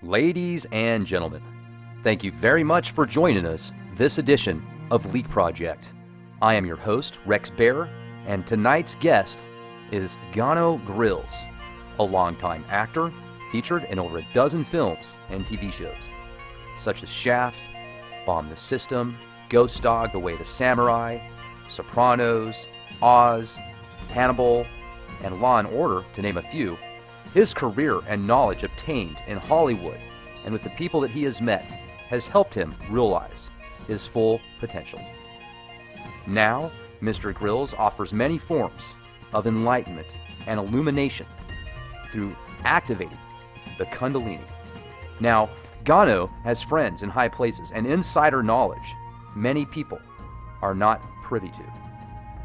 Ladies and gentlemen, thank you very much for joining us this edition of Leak Project. I am your host, Rex Bear, and tonight's guest is Gano Grills, a longtime actor featured in over a dozen films and TV shows, such as Shaft, Bomb the System, Ghost Dog, The Way of the Samurai, Sopranos, Oz, Hannibal, and Law and Order, to name a few. His career and knowledge obtained in Hollywood and with the people that he has met has helped him realize his full potential. Now, Mr. Grills offers many forms of enlightenment and illumination through activating the Kundalini. Now, Gano has friends in high places and insider knowledge many people are not privy to.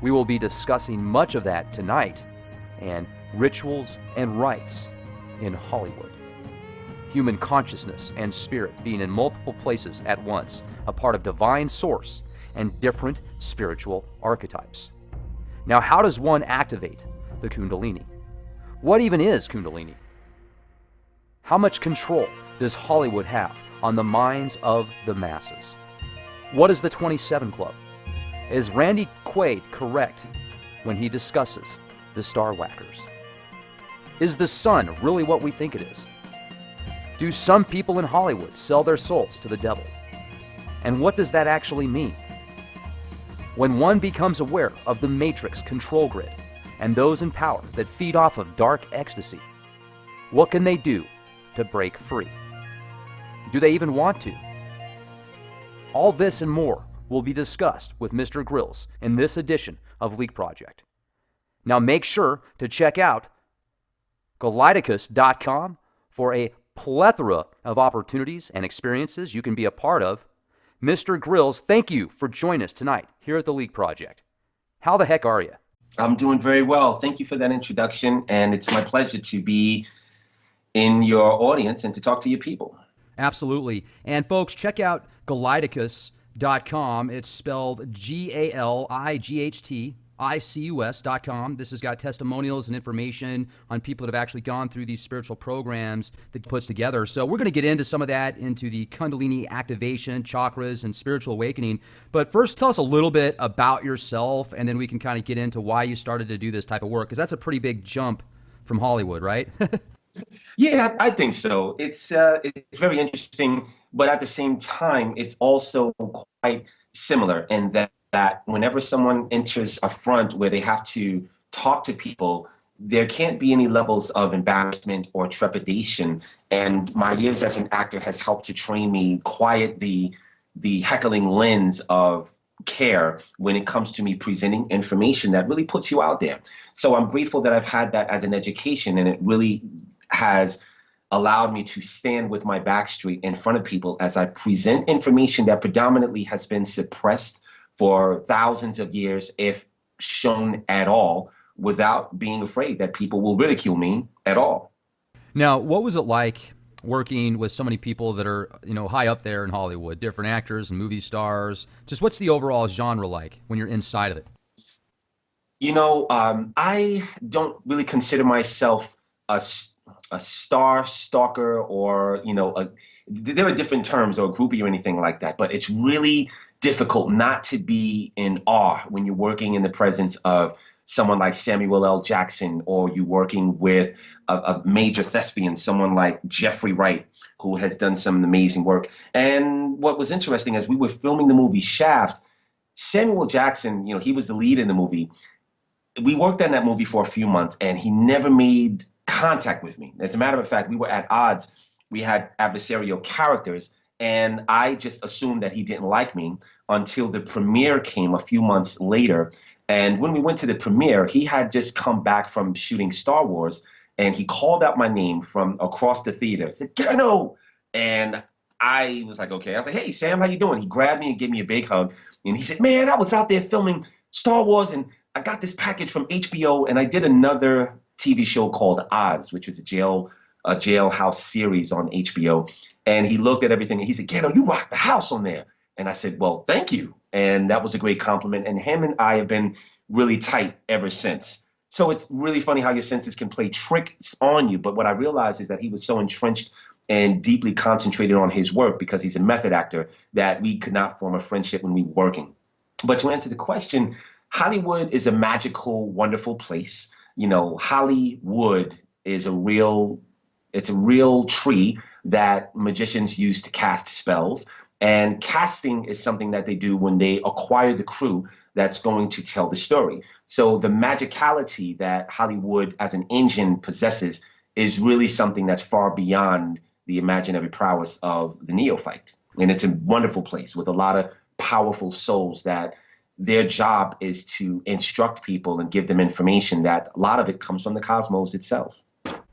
We will be discussing much of that tonight, and rituals and rites in Hollywood. Human consciousness and spirit being in multiple places at once, a part of divine source and different spiritual archetypes. Now, how does one activate the Kundalini? What even is Kundalini? How much control does Hollywood have on the minds of the masses? What is the 27 Club? Is Randy Quaid correct when he discusses the Star Whackers? Is the sun really what we think it is? Do some people in Hollywood sell their souls to the devil? And what does that actually mean? When one becomes aware of the matrix control grid and those in power that feed off of dark ecstasy, what can they do to break free? Do they even want to? All this and more will be discussed with Mr. Grills in this edition of Leak Project. Now make sure to check out Galidicus.com for a plethora of opportunities and experiences you can be a part of. Mr. Grills, thank you for joining us tonight here at the Leak Project. How the heck are you? I'm doing very well. Thank you for that introduction, and it's my pleasure to be in your audience and to talk to your people. Absolutely. And folks, check out Galidicus.com. It's spelled GALIGHTICUS.com. This has got testimonials and information on people that have actually gone through these spiritual programs that it puts together. So we're going to get into some of that, into the Kundalini activation, chakras, and spiritual awakening. But first, tell us a little bit about yourself, and then we can kind of get into why you started to do this type of work, because that's a pretty big jump from Hollywood, right? Yeah, I think so. It's very interesting, but at the same time, it's also quite similar in that whenever someone enters a front where they have to talk to people, there can't be any levels of embarrassment or trepidation. And my years as an actor has helped to train me quiet the heckling lens of care when it comes to me presenting information that really puts you out there. So I'm grateful that I've had that as an education, and it really has allowed me to stand with my back straight in front of people as I present information that predominantly has been suppressed for thousands of years, if shown at all, without being afraid that people will ridicule me at all. Now, what was it like working with so many people that are, high up there in Hollywood, different actors and movie stars? Just what's the overall genre like when you're inside of it? I don't really consider myself a star stalker, or there are different terms, or a groupie or anything like that, but it's really difficult not to be in awe when you're working in the presence of someone like Samuel L. Jackson, or you're working with a major thespian, someone like Jeffrey Wright, who has done some amazing work. And what was interesting, as we were filming the movie Shaft, Samuel Jackson, he was the lead in the movie. We worked on that movie for a few months, and he never made contact with me. As a matter of fact, we were at odds. We had adversarial characters, and I just assumed that he didn't like me until the premiere came a few months later. And when we went to the premiere, he had just come back from shooting Star Wars, and he called out my name from across the theater. He said, "Gano!" And I was like, okay. I was like, "Hey, Sam, how you doing?" He grabbed me and gave me a big hug. And he said, "Man, I was out there filming Star Wars, and I got this package from HBO, and I did another TV show called Oz, which is a jailhouse series on HBO." And he looked at everything and he said, "Gano, you rocked the house on there." And I said, "Well, thank you." And that was a great compliment. And him and I have been really tight ever since. So it's really funny how your senses can play tricks on you. But what I realized is that he was so entrenched and deeply concentrated on his work because he's a method actor that we could not form a friendship when we were working. But to answer the question, Hollywood is a magical, wonderful place. You know, Hollywood is it's a real tree that magicians use to cast spells. And casting is something that they do when they acquire the crew that's going to tell the story. So the magicality that Hollywood as an engine possesses is really something that's far beyond the imaginary prowess of the neophyte. And it's a wonderful place with a lot of powerful souls that their job is to instruct people and give them information that a lot of it comes from the cosmos itself.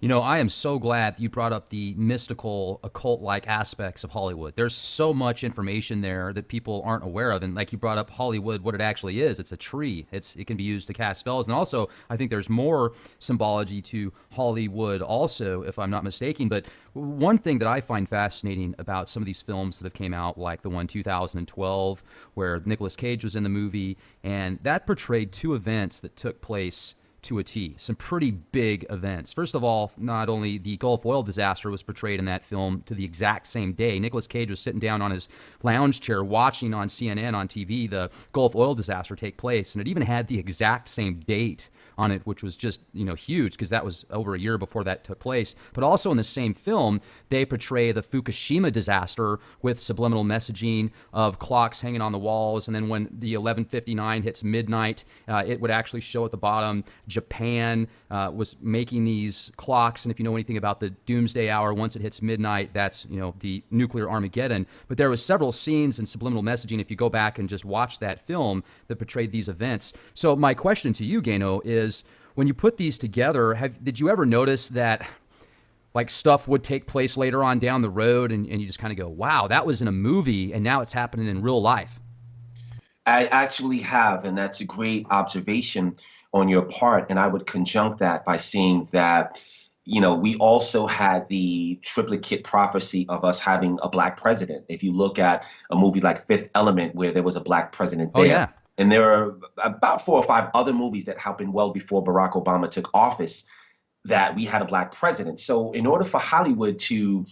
You know, I am so glad that you brought up the mystical, occult-like aspects of Hollywood. There's so much information there that people aren't aware of. And like you brought up Hollywood, what it actually is, it's a tree. It can be used to cast spells. And also, I think there's more symbology to Hollywood also, if I'm not mistaken. But one thing that I find fascinating about some of these films that have came out, like the one 2012, where Nicolas Cage was in the movie, and that portrayed two events that took place to a T. Some pretty big events. First of all, not only the Gulf oil disaster was portrayed in that film to the exact same day. Nicolas Cage was sitting down on his lounge chair watching on CNN on TV the Gulf oil disaster take place, and it even had the exact same date on it, which was just, you know, huge because that was over a year before that took place. But also in the same film, they portray the Fukushima disaster with subliminal messaging of clocks hanging on the walls, and then when the 11:59 hits midnight, it would actually show at the bottom Japan was making these clocks, and if you know anything about the doomsday hour, once it hits midnight, that's, you know, the nuclear Armageddon. But there was several scenes in subliminal messaging, if you go back and just watch that film, that portrayed these events. So my question to you, Gano, is when you put these together, did you ever notice that like stuff would take place later on down the road and you just kind of go, wow, that was in a movie and now it's happening in real life? I actually have, and that's a great observation on your part. And I would conjunct that by saying that, you know, we also had the triplicate prophecy of us having a black president. If you look at a movie like Fifth Element, where there was a black president there. Oh, yeah. And there are about 4 or 5 other movies that happened well before Barack Obama took office that we had a black president. So in order for Hollywood to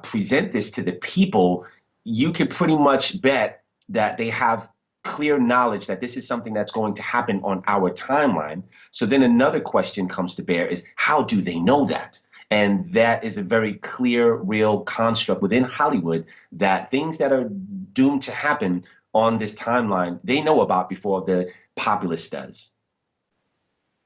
present this to the people, you could pretty much bet that they have clear knowledge that this is something that's going to happen on our timeline. So then another question comes to bear is, how do they know that? And that is a very clear, real construct within Hollywood that things that are doomed to happen on this timeline, they know about before the populace does.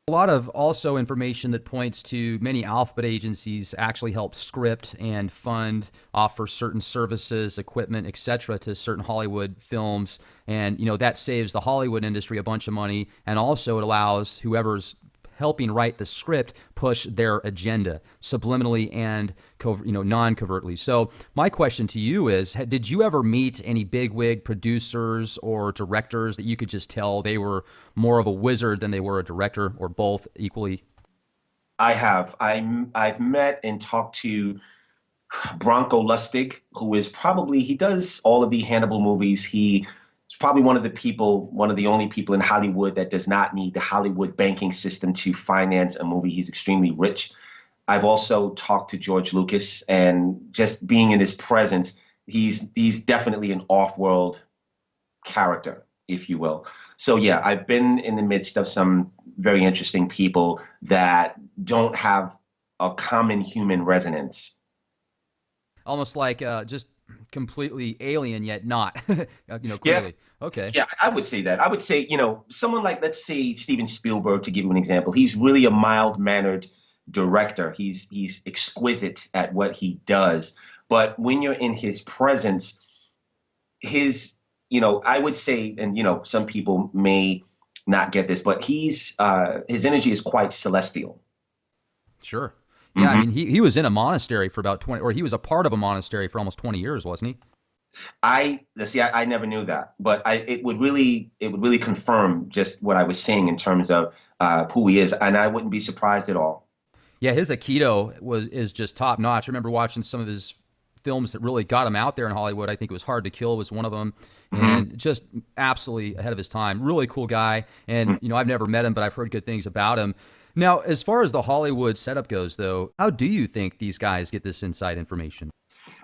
A lot of also information that points to many alphabet agencies actually help script and fund, offer certain services, equipment, etc. to certain Hollywood films. And, you know, that saves the Hollywood industry a bunch of money. And also it allows whoever's helping write the script push their agenda subliminally and non-covertly. So my question to you is, did you ever meet any bigwig producers or directors that you could just tell they were more of a wizard than they were a director, or both equally? I have. I've met and talked to Bronco Lustig, who is he does all of the Hannibal movies. He's probably one of the only people in Hollywood that does not need the Hollywood banking system to finance a movie. He's extremely rich. I've also talked to George Lucas, and just being in his presence, he's definitely an off-world character, if you will. So yeah, I've been in the midst of some very interesting people that don't have a common human resonance. Almost like just completely alien, yet not, clearly. Yeah. Okay. Yeah, I would say that. I would say, someone like, let's say, Steven Spielberg, to give you an example. He's really a mild-mannered director. He's exquisite at what he does. But when you're in his presence, I would say, and, some people may not get this, but his energy is quite celestial. Sure. Yeah, I mean, he was in a monastery for about 20, or he was a part of a monastery for almost 20 years, wasn't he? I never knew that, but it would really confirm just what I was saying in terms of who he is, and I wouldn't be surprised at all. Yeah, his Aikido is just top notch. I remember watching some of his films that really got him out there in Hollywood. I think it was Hard to Kill was one of them, Mm-hmm. and just absolutely ahead of his time. Really cool guy, and I've never met him, but I've heard good things about him. Now, as far as the Hollywood setup goes, though, how do you think these guys get this inside information?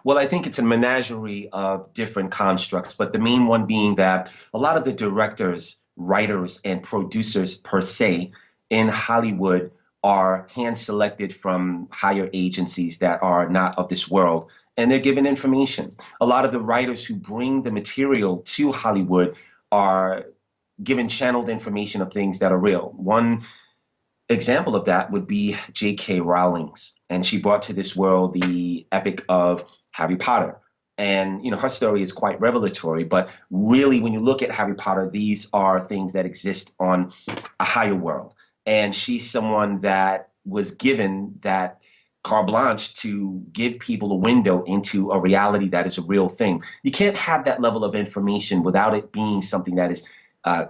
Well, I think it's a menagerie of different constructs, but the main one being that a lot of the directors, writers, and producers per se in Hollywood are hand selected from higher agencies that are not of this world, and they're given information. A lot of the writers who bring the material to Hollywood are given channeled information of things that are real. One example of that would be J.K. Rowling's, and she brought to this world the epic of Harry Potter. And, her story is quite revelatory, but really when you look at Harry Potter, these are things that exist on a higher world. And she's someone that was given that carte blanche to give people a window into a reality that is a real thing. You can't have that level of information without it being something that is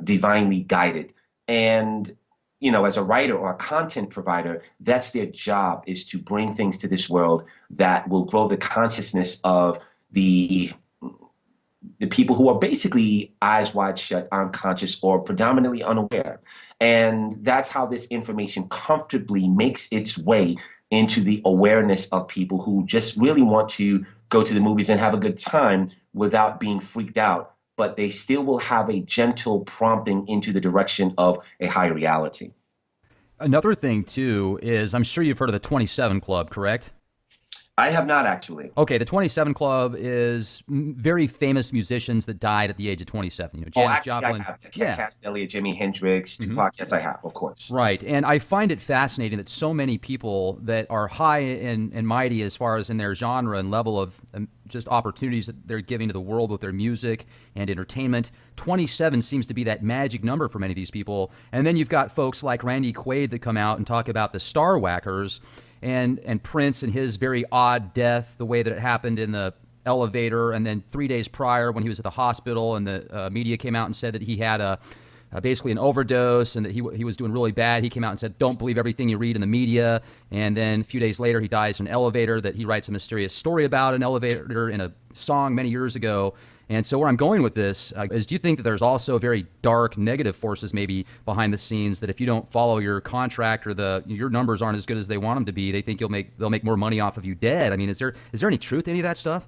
divinely guided. And as a writer or a content provider, that's their job, is to bring things to this world that will grow the consciousness of the people who are basically eyes wide shut, unconscious, or predominantly unaware. And that's how this information comfortably makes its way into the awareness of people who just really want to go to the movies and have a good time without being freaked out, but they still will have a gentle prompting into the direction of a higher reality. Another thing, too, is I'm sure you've heard of the 27 Club, correct? I have not actually. Okay, the 27 Club is very famous musicians that died at the age of 27. Janis Joplin. I have. Cass Elliot, Jimi Hendrix, Tupac. Yes, I have, of course. Right, and I find it fascinating that so many people that are high and mighty as far as in their genre and level of just opportunities that they're giving to the world with their music and entertainment. 27 seems to be that magic number for many of these people. And then you've got folks like Randy Quaid that come out and talk about the Star Whackers, and Prince and his very odd death, the way that it happened in the elevator, and then 3 days prior when he was at the hospital and the media came out and said that he had basically an overdose and that he was doing really bad. He came out and said, don't believe everything you read in the media. And then a few days later, he dies in an elevator that he writes a mysterious story about an elevator in a song many years ago. And so where I'm going with this is, do you think that there's also very dark negative forces maybe behind the scenes that if you don't follow your contract or your numbers aren't as good as they want them to be, they think they'll make more money off of you dead? I mean, is there any truth to any of that stuff?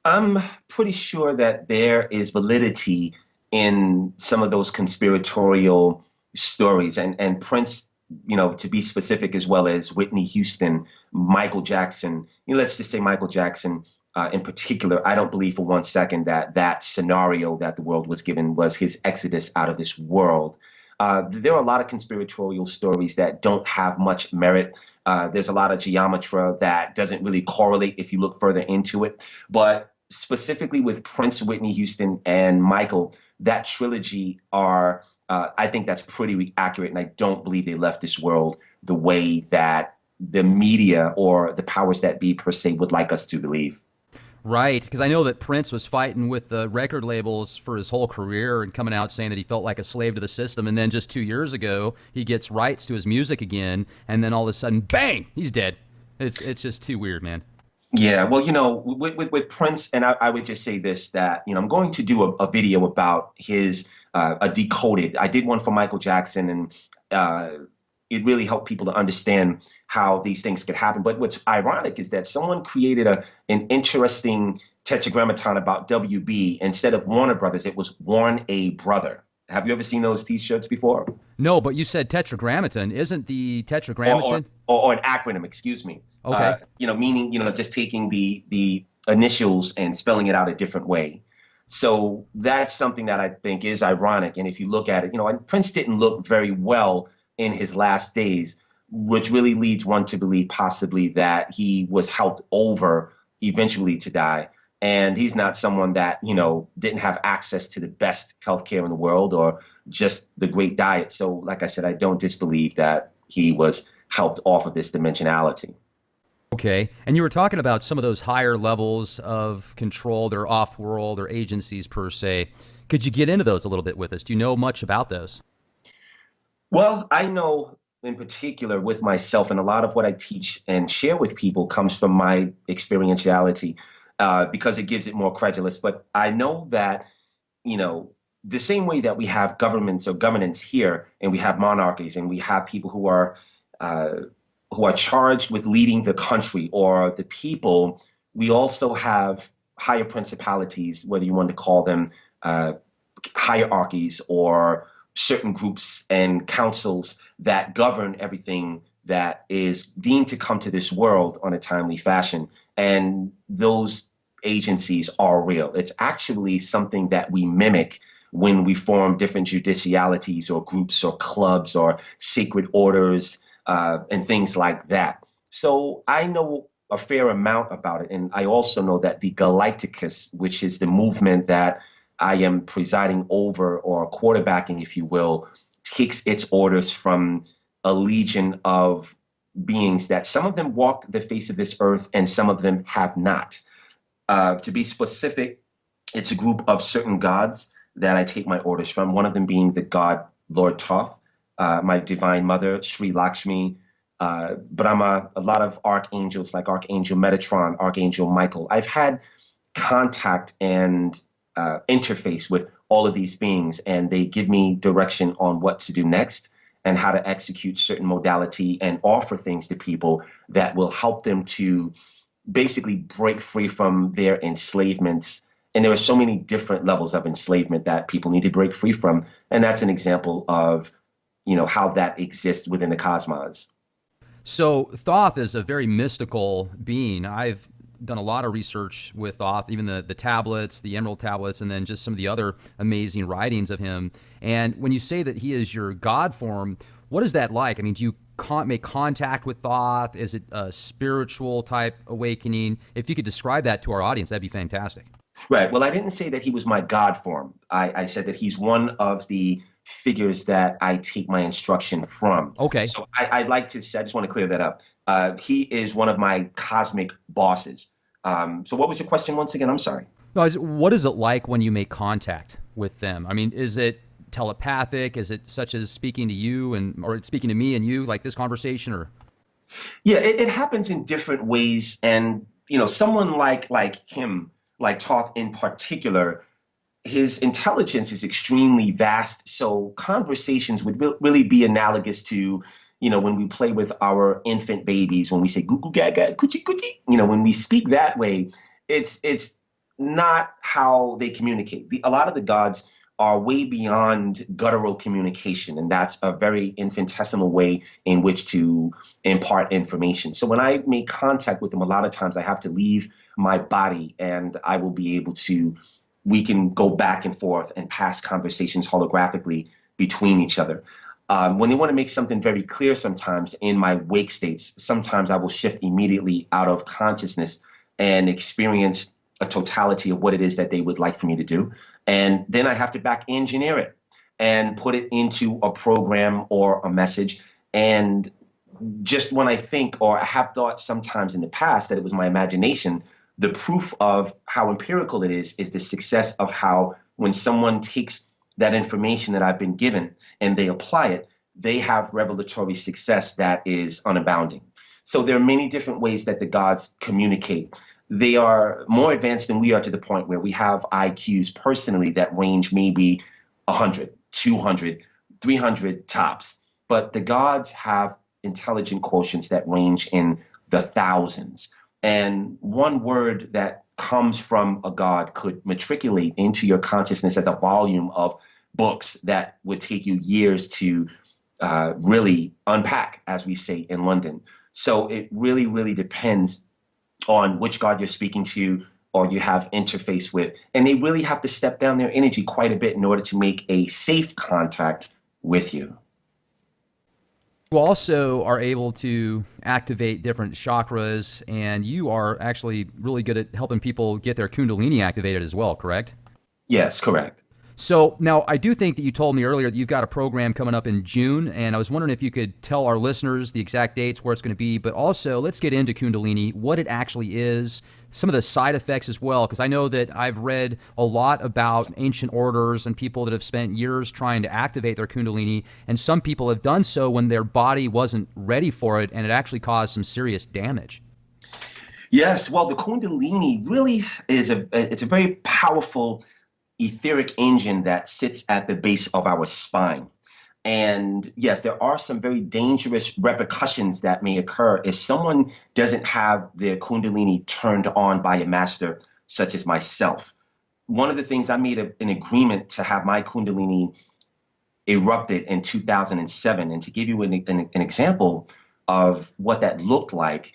I'm pretty sure that there is validity in some of those conspiratorial stories, and Prince, to be specific, as well as Whitney Houston, Michael Jackson. Let's just say Michael Jackson in particular. I don't believe for 1 second that scenario that the world was given was his exodus out of this world. There are a lot of conspiratorial stories that don't have much merit. There's a lot of geometry that doesn't really correlate if you look further into it. But specifically with Prince, Whitney Houston, and Michael, that trilogy I think that's pretty accurate, and I don't believe they left this world the way that the media or the powers that be per se would like us to believe. Right, because I know that Prince was fighting with the record labels for his whole career and coming out saying that he felt like a slave to the system, and then just 2 years ago, he gets rights to his music again, and then all of a sudden, bang, he's dead. It's just too weird, man. Yeah, well, with Prince, and I would just say this, that, I'm going to do a video about his, a decoded. I did one for Michael Jackson, and it really helped people to understand how these things could happen. But what's ironic is that someone created an interesting tetragrammaton about WB. Instead of Warner Brothers, it was Warn a Brother. Have you ever seen those T-shirts before? No, but you said tetragrammaton. Isn't the tetragrammaton? Or an acronym, excuse me. Okay. Meaning, just taking the initials and spelling it out a different way. So that's something that I think is ironic. And if you look at it, Prince didn't look very well in his last days, which really leads one to believe possibly that he was helped over eventually to die. And he's not someone that, didn't have access to the best healthcare in the world or just the great diet. So like I said, I don't disbelieve that he was helped off of this dimensionality. Okay. And you were talking about some of those higher levels of control, they're off-world or agencies per se. Could you get into those a little bit with us? Do you know much about those? Well, I know in particular with myself, and a lot of what I teach and share with people comes from my experientiality. because it gives it more credulous. But I know that, the same way that we have governments or governance here, and we have monarchies, and we have people uh, who are charged with leading the country or the people, we also have higher principalities, whether you want to call them hierarchies or certain groups and councils that govern everything that is deemed to come to this world on a timely fashion. And those agencies are real. It's actually something that we mimic when we form different judicialities or groups or clubs or sacred orders and things like that. So I know a fair amount about it. And I also know that the Galacticus, which is the movement that I am presiding over or quarterbacking, if you will, takes its orders from a legion of beings that some of them walked the face of this earth and some of them have not. To be specific, it's a group of certain gods that I take my orders from, one of them being the god Lord Thoth, my divine mother, Sri Lakshmi, Brahma, a lot of archangels like Archangel Metatron, Archangel Michael. I've had contact and interface with all of these beings, and they give me direction on what to do next and how to execute certain modality and offer things to people that will help them to basically break free from their enslavements. And there are so many different levels of enslavement that people need to break free from. And that's an example of, how that exists within the cosmos. So Thoth is a very mystical being. I've done a lot of research with Thoth, even the tablets, the emerald tablets, and then just some of the other amazing writings of him. And when you say that he is your God form, what is that like? I mean, do you make contact with Thoth? Is it a spiritual type awakening? If you could describe that to our audience, that'd be fantastic. Right. Well, I didn't say that he was my God form. I said that he's one of the figures that I take my instruction from. Okay. So I'd like to say, I just want to clear that up. He is one of my cosmic bosses. So what was your question once again? I'm sorry. No, what is it like when you make contact with them? I mean, is it telepathic? Is it such as speaking to you or speaking to me and you, like this conversation, or? Yeah, it happens in different ways. And, someone like him, like Thoth in particular, his intelligence is extremely vast. So conversations would really be analogous to, when we play with our infant babies, when we say goo goo gaga, coochie coochie, when we speak that way, it's not how they communicate. A lot of the gods are way beyond guttural communication, and that's a very infinitesimal way in which to impart information. So when I make contact with them, a lot of times I have to leave my body, and I will be able to, we can go back and forth and pass conversations holographically between each other. When they want to make something very clear sometimes in my wake states, sometimes I will shift immediately out of consciousness and experience a totality of what it is that they would like for me to do. And then I have to back engineer it and put it into a program or a message. And just when I think, or I have thought sometimes in the past that it was my imagination, the proof of how empirical it is the success of how when someone takes that information that I've been given and they apply it, they have revelatory success that is unabounding. So there are many different ways that the gods communicate. They are more advanced than we are, to the point where we have IQs personally that range maybe 100, 200, 300 tops. But the gods have intelligent quotients that range in the thousands. And one word that comes from a god could matriculate into your consciousness as a volume of books that would take you years to really unpack, as we say in London. So it really, really depends on which god you're speaking to or you have interface with. And they really have to step down their energy quite a bit in order to make a safe contact with you. You also are able to activate different chakras, and you are actually really good at helping people get their Kundalini activated as well, correct? Yes, correct. So now I do think that you told me earlier that you've got a program coming up in June, and I was wondering if you could tell our listeners the exact dates, where it's going to be, but also let's get into Kundalini, what it actually is, some of the side effects as well, because I know that I've read a lot about ancient orders and people that have spent years trying to activate their Kundalini, and some people have done so when their body wasn't ready for it, and it actually caused some serious damage. Yes, well, the Kundalini really is it's a very powerful etheric engine that sits at the base of our spine. And yes, there are some very dangerous repercussions that may occur if someone doesn't have their Kundalini turned on by a master such as myself. One of the things I made an agreement to have my Kundalini erupted in 2007. And to give you an example of what that looked like,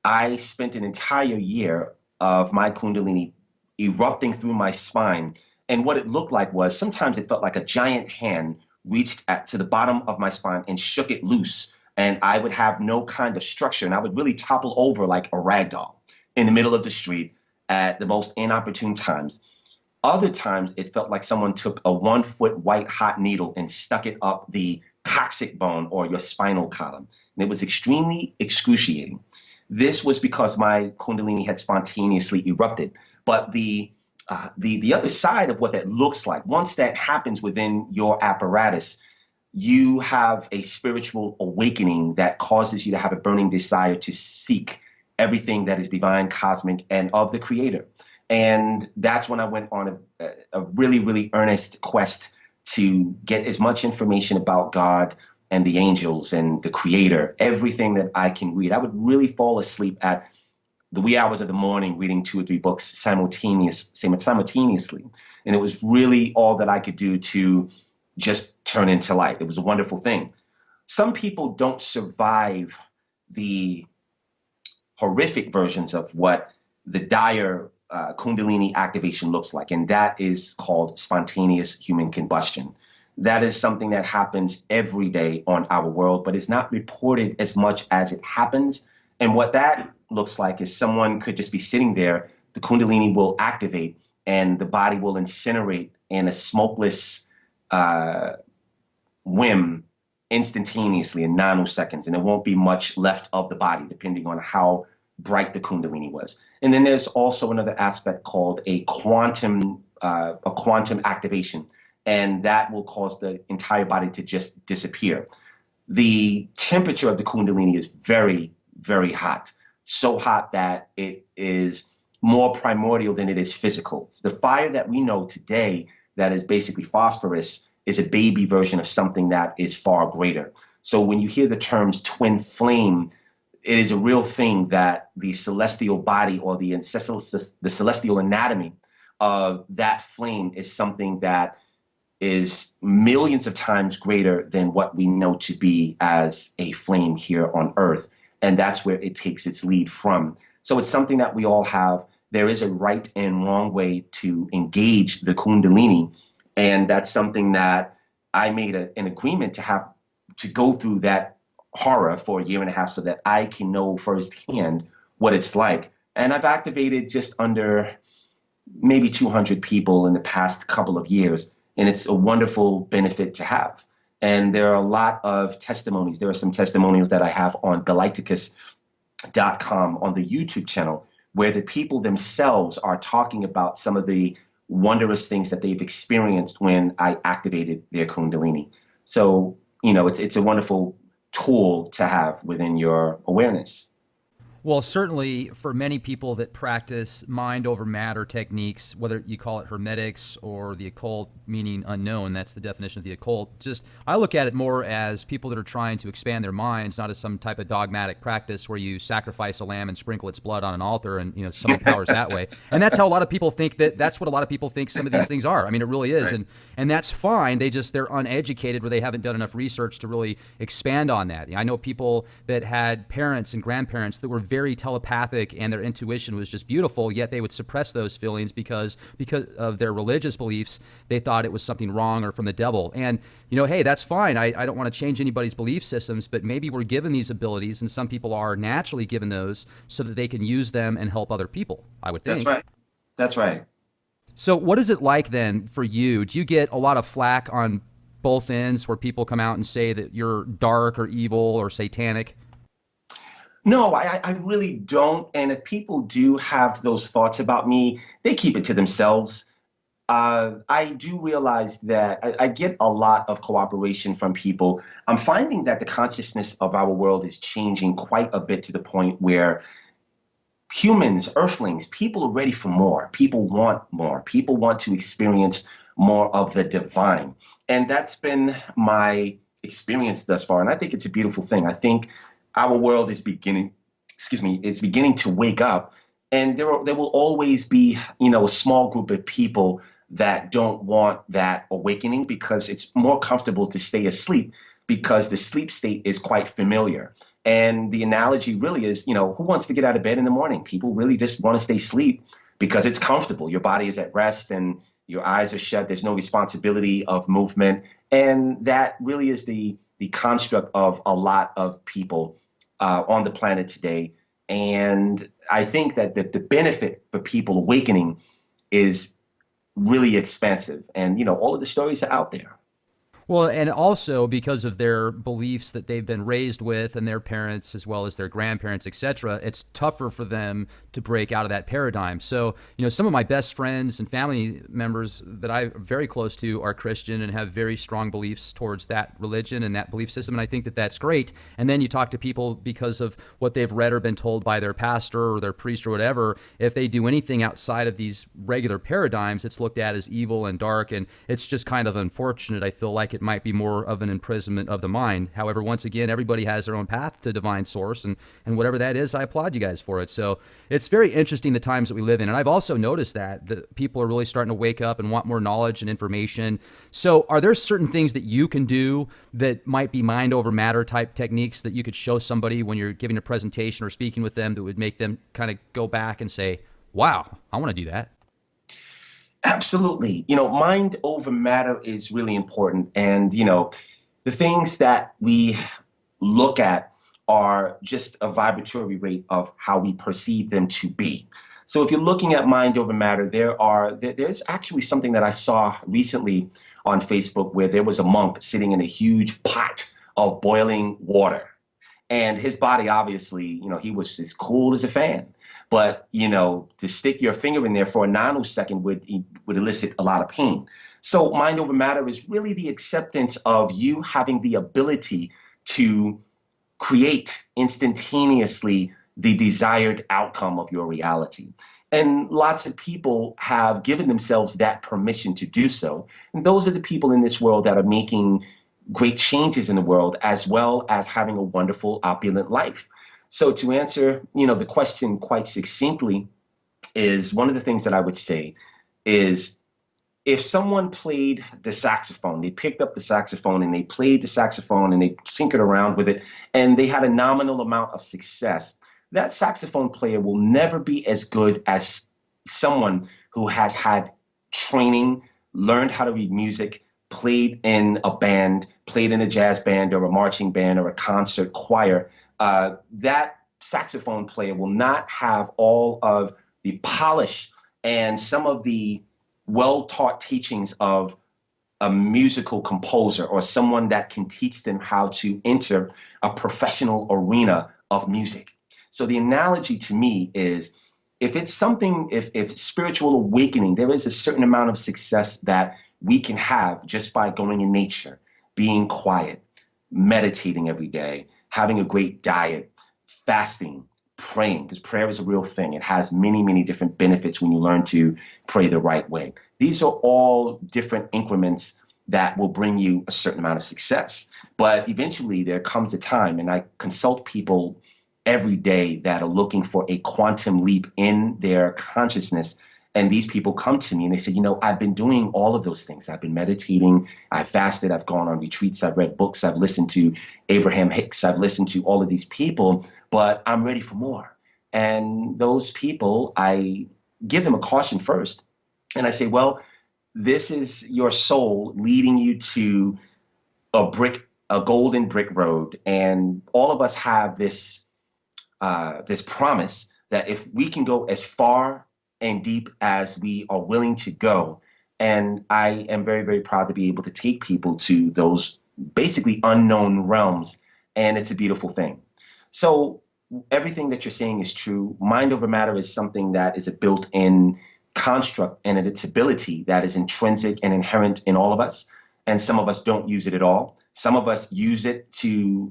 I spent an entire year of my Kundalini erupting through my spine. And what it looked like was sometimes it felt like a giant hand reached to the bottom of my spine and shook it loose. And I would have no kind of structure. And I would really topple over like a rag doll in the middle of the street at the most inopportune times. Other times it felt like someone took a 1 foot white hot needle and stuck it up the coccyx bone or your spinal column. And it was extremely excruciating. This was because my Kundalini had spontaneously erupted. But the other side of what that looks like, once that happens within your apparatus, you have a spiritual awakening that causes you to have a burning desire to seek everything that is divine, cosmic, and of the Creator. And that's when I went on a really, really earnest quest to get as much information about God and the angels and the Creator, everything that I can read. I would really fall asleep at the wee hours of the morning reading 2 or 3 books simultaneously. And it was really all that I could do to just turn into light. It was a wonderful thing. Some people don't survive the horrific versions of what the dire Kundalini activation looks like, and that is called spontaneous human combustion. That is something that happens every day on our world, but is not reported as much as it happens. And what that looks like is someone could just be sitting there, the Kundalini will activate, and the body will incinerate in a smokeless whim instantaneously in nanoseconds, and there won't be much left of the body, depending on how bright the Kundalini was. And then there's also another aspect called a quantum activation, and that will cause the entire body to just disappear. The temperature of the Kundalini is very, very hot, so hot that it is more primordial than it is physical. The fire that we know today that is basically phosphorus is a baby version of something that is far greater. So when you hear the terms twin flame, it is a real thing that the celestial body or the celestial anatomy of that flame is something that is millions of times greater than what we know to be as a flame here on Earth. And that's where it takes its lead from. So it's something that we all have. There is a right and wrong way to engage the Kundalini. And that's something that I made an agreement to have to go through that horror for a year and a half so that I can know firsthand what it's like. And I've activated just under maybe 200 people in the past couple of years. And it's a wonderful benefit to have. And there are a lot of testimonies. There are some testimonials that I have on galacticus.com on the YouTube channel where the people themselves are talking about some of the wondrous things that they've experienced when I activated their Kundalini. So, you know, it's a wonderful tool to have within your awareness. Well, certainly for many people that practice mind over matter techniques, whether you call it hermetics or the occult, meaning unknown, that's the definition of the occult. Just, I look at it more as people that are trying to expand their minds, not as some type of dogmatic practice where you sacrifice a lamb and sprinkle its blood on an altar and, you know, summon powers that way. And that's how a lot of people think that's what a lot of people think some of these things are. I mean, it really is. Right. And that's fine. They're uneducated where they haven't done enough research to really expand on that. I know people that had parents and grandparents that were very telepathic and their intuition was just beautiful, yet they would suppress those feelings because of their religious beliefs. They thought it was something wrong or from the devil. And, you know, hey, that's fine. I don't want to change anybody's belief systems, but maybe we're given these abilities, and some people are naturally given those so that they can use them and help other people, I would think. That's right. That's right. So what is it like then for you? Do you get a lot of flack on both ends where people come out and say that you're dark or evil or satanic? No, I really don't. And if people do have those thoughts about me, they keep it to themselves. I do realize that I get a lot of cooperation from people. I'm finding that the consciousness of our world is changing quite a bit to the point where humans, earthlings, people are ready for more. People want more. People want to experience more of the divine. And that's been my experience thus far. And I think it's a beautiful thing. I think our world is beginning, is beginning to wake up. And there will always be, a small group of people that don't want that awakening because it's more comfortable to stay asleep because the sleep state is quite familiar. And the analogy really is, who wants to get out of bed in the morning? People really just want to stay asleep because it's comfortable. Your body is at rest and your eyes are shut. There's no responsibility of movement. And that really is the construct of a lot of people on the planet today. And I think that the benefit for people awakening is really expansive. And, all of the stories are out there. Well, and also because of their beliefs that they've been raised with and their parents as well as their grandparents, et cetera, it's tougher for them to break out of that paradigm. So, some of my best friends and family members that I'm very close to are Christian and have very strong beliefs towards that religion and that belief system. And I think that that's great. And then you talk to people because of what they've read or been told by their pastor or their priest or whatever. If they do anything outside of these regular paradigms, it's looked at as evil and dark. And it's just kind of unfortunate. I feel like it might be more of an imprisonment of the mind. However, once again, everybody has their own path to divine source, and whatever that is, I applaud you guys for it. So it's very interesting the times that we live in. And I've also noticed that people are really starting to wake up and want more knowledge and information. So are there certain things that you can do that might be mind over matter type techniques that you could show somebody when you're giving a presentation or speaking with them that would make them kind of go back and say, wow, I want to do that? Absolutely. Mind over matter is really important. And, the things that we look at are just a vibratory rate of how we perceive them to be. So if you're looking at mind over matter, there's actually something that I saw recently on Facebook where there was a monk sitting in a huge pot of boiling water. And his body, obviously, he was as cool as a fan. But, to stick your finger in there for a nanosecond would elicit a lot of pain. So mind over matter is really the acceptance of you having the ability to create instantaneously the desired outcome of your reality. And lots of people have given themselves that permission to do so. And those are the people in this world that are making great changes in the world, as well as having a wonderful, opulent life. So to answer, the question quite succinctly is one of the things that I would say is if someone played the saxophone, they picked up the saxophone and they played the saxophone and they tinkered around with it and they had a nominal amount of success, that saxophone player will never be as good as someone who has had training, learned how to read music, played in a band, played in a jazz band or a marching band or a concert choir. That saxophone player will not have all of the polish and some of the well-taught teachings of a musical composer or someone that can teach them how to enter a professional arena of music. So the analogy to me is if spiritual awakening, there is a certain amount of success that we can have just by going in nature, being quiet, meditating every day, having a great diet, fasting, praying, because prayer is a real thing. It has many, many different benefits when you learn to pray the right way. These are all different increments that will bring you a certain amount of success. But eventually there comes a time, and I consult people every day that are looking for a quantum leap in their consciousness. And these people come to me and they say, I've been doing all of those things. I've been meditating, I've fasted, I've gone on retreats, I've read books, I've listened to Abraham Hicks, I've listened to all of these people, but I'm ready for more. And those people, I give them a caution first. And I say, well, this is your soul leading you to a golden brick road. And all of us have this promise that if we can go as far and deep as we are willing to go. And I am very, very proud to be able to take people to those basically unknown realms. And it's a beautiful thing. So everything that you're saying is true. Mind over matter is something that is a built-in construct and its ability that is intrinsic and inherent in all of us. And some of us don't use it at all. Some of us use it to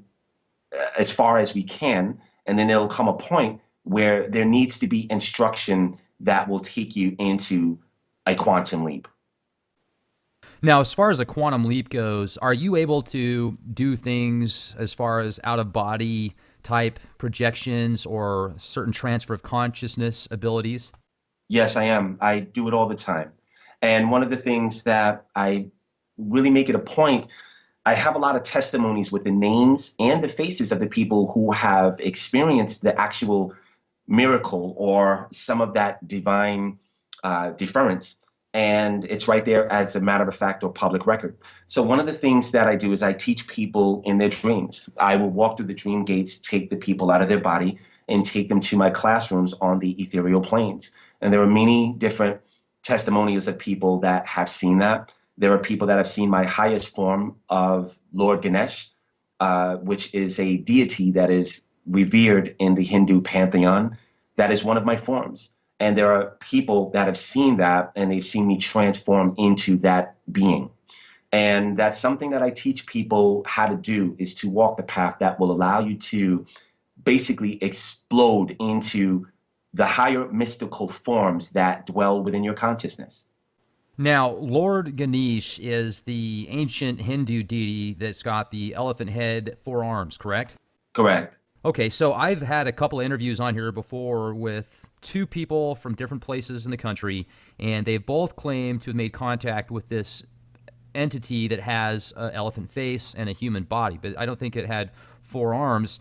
as far as we can. And then there'll come a point where there needs to be instruction that will take you into a quantum leap. Now, as far as a quantum leap goes, are you able to do things as far as out-of-body type projections or certain transfer of consciousness abilities? Yes, I am. I do it all the time. And one of the things that I really make it a point, I have a lot of testimonies with the names and the faces of the people who have experienced the actual miracle or some of that divine deference. And it's right there as a matter of fact or public record. So one of the things that I do is I teach people in their dreams. I will walk through the dream gates, take the people out of their body, and take them to my classrooms on the ethereal planes. And there are many different testimonials of people that have seen that. There are people that have seen my highest form of Lord Ganesh, which is a deity that is revered in the Hindu pantheon. That is one of my forms. And there are people that have seen that and they've seen me transform into that being. And that's something that I teach people how to do, is to walk the path that will allow you to basically explode into the higher mystical forms that dwell within your consciousness. Now, Lord Ganesh is the ancient Hindu deity that's got the elephant head, 4 arms, correct? Correct. Okay, so I've had a couple of interviews on here before with 2 people from different places in the country, and they've both claimed to have made contact with this entity that has an elephant face and a human body, but I don't think it had 4 arms.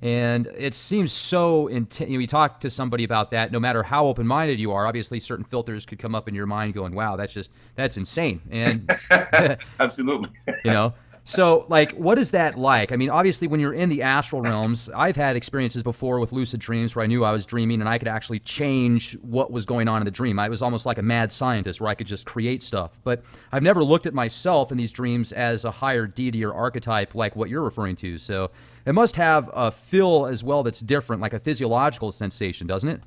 And it seems so intense. You talk to somebody about that, no matter how open-minded you are, obviously certain filters could come up in your mind going, wow, that's insane. And Absolutely. So like, what is that like? I mean, obviously when you're in the astral realms, I've had experiences before with lucid dreams where I knew I was dreaming and I could actually change what was going on in the dream. I was almost like a mad scientist where I could just create stuff. But I've never looked at myself in these dreams as a higher deity or archetype like what you're referring to. So it must have a feel as well that's different, like a physiological sensation, doesn't it?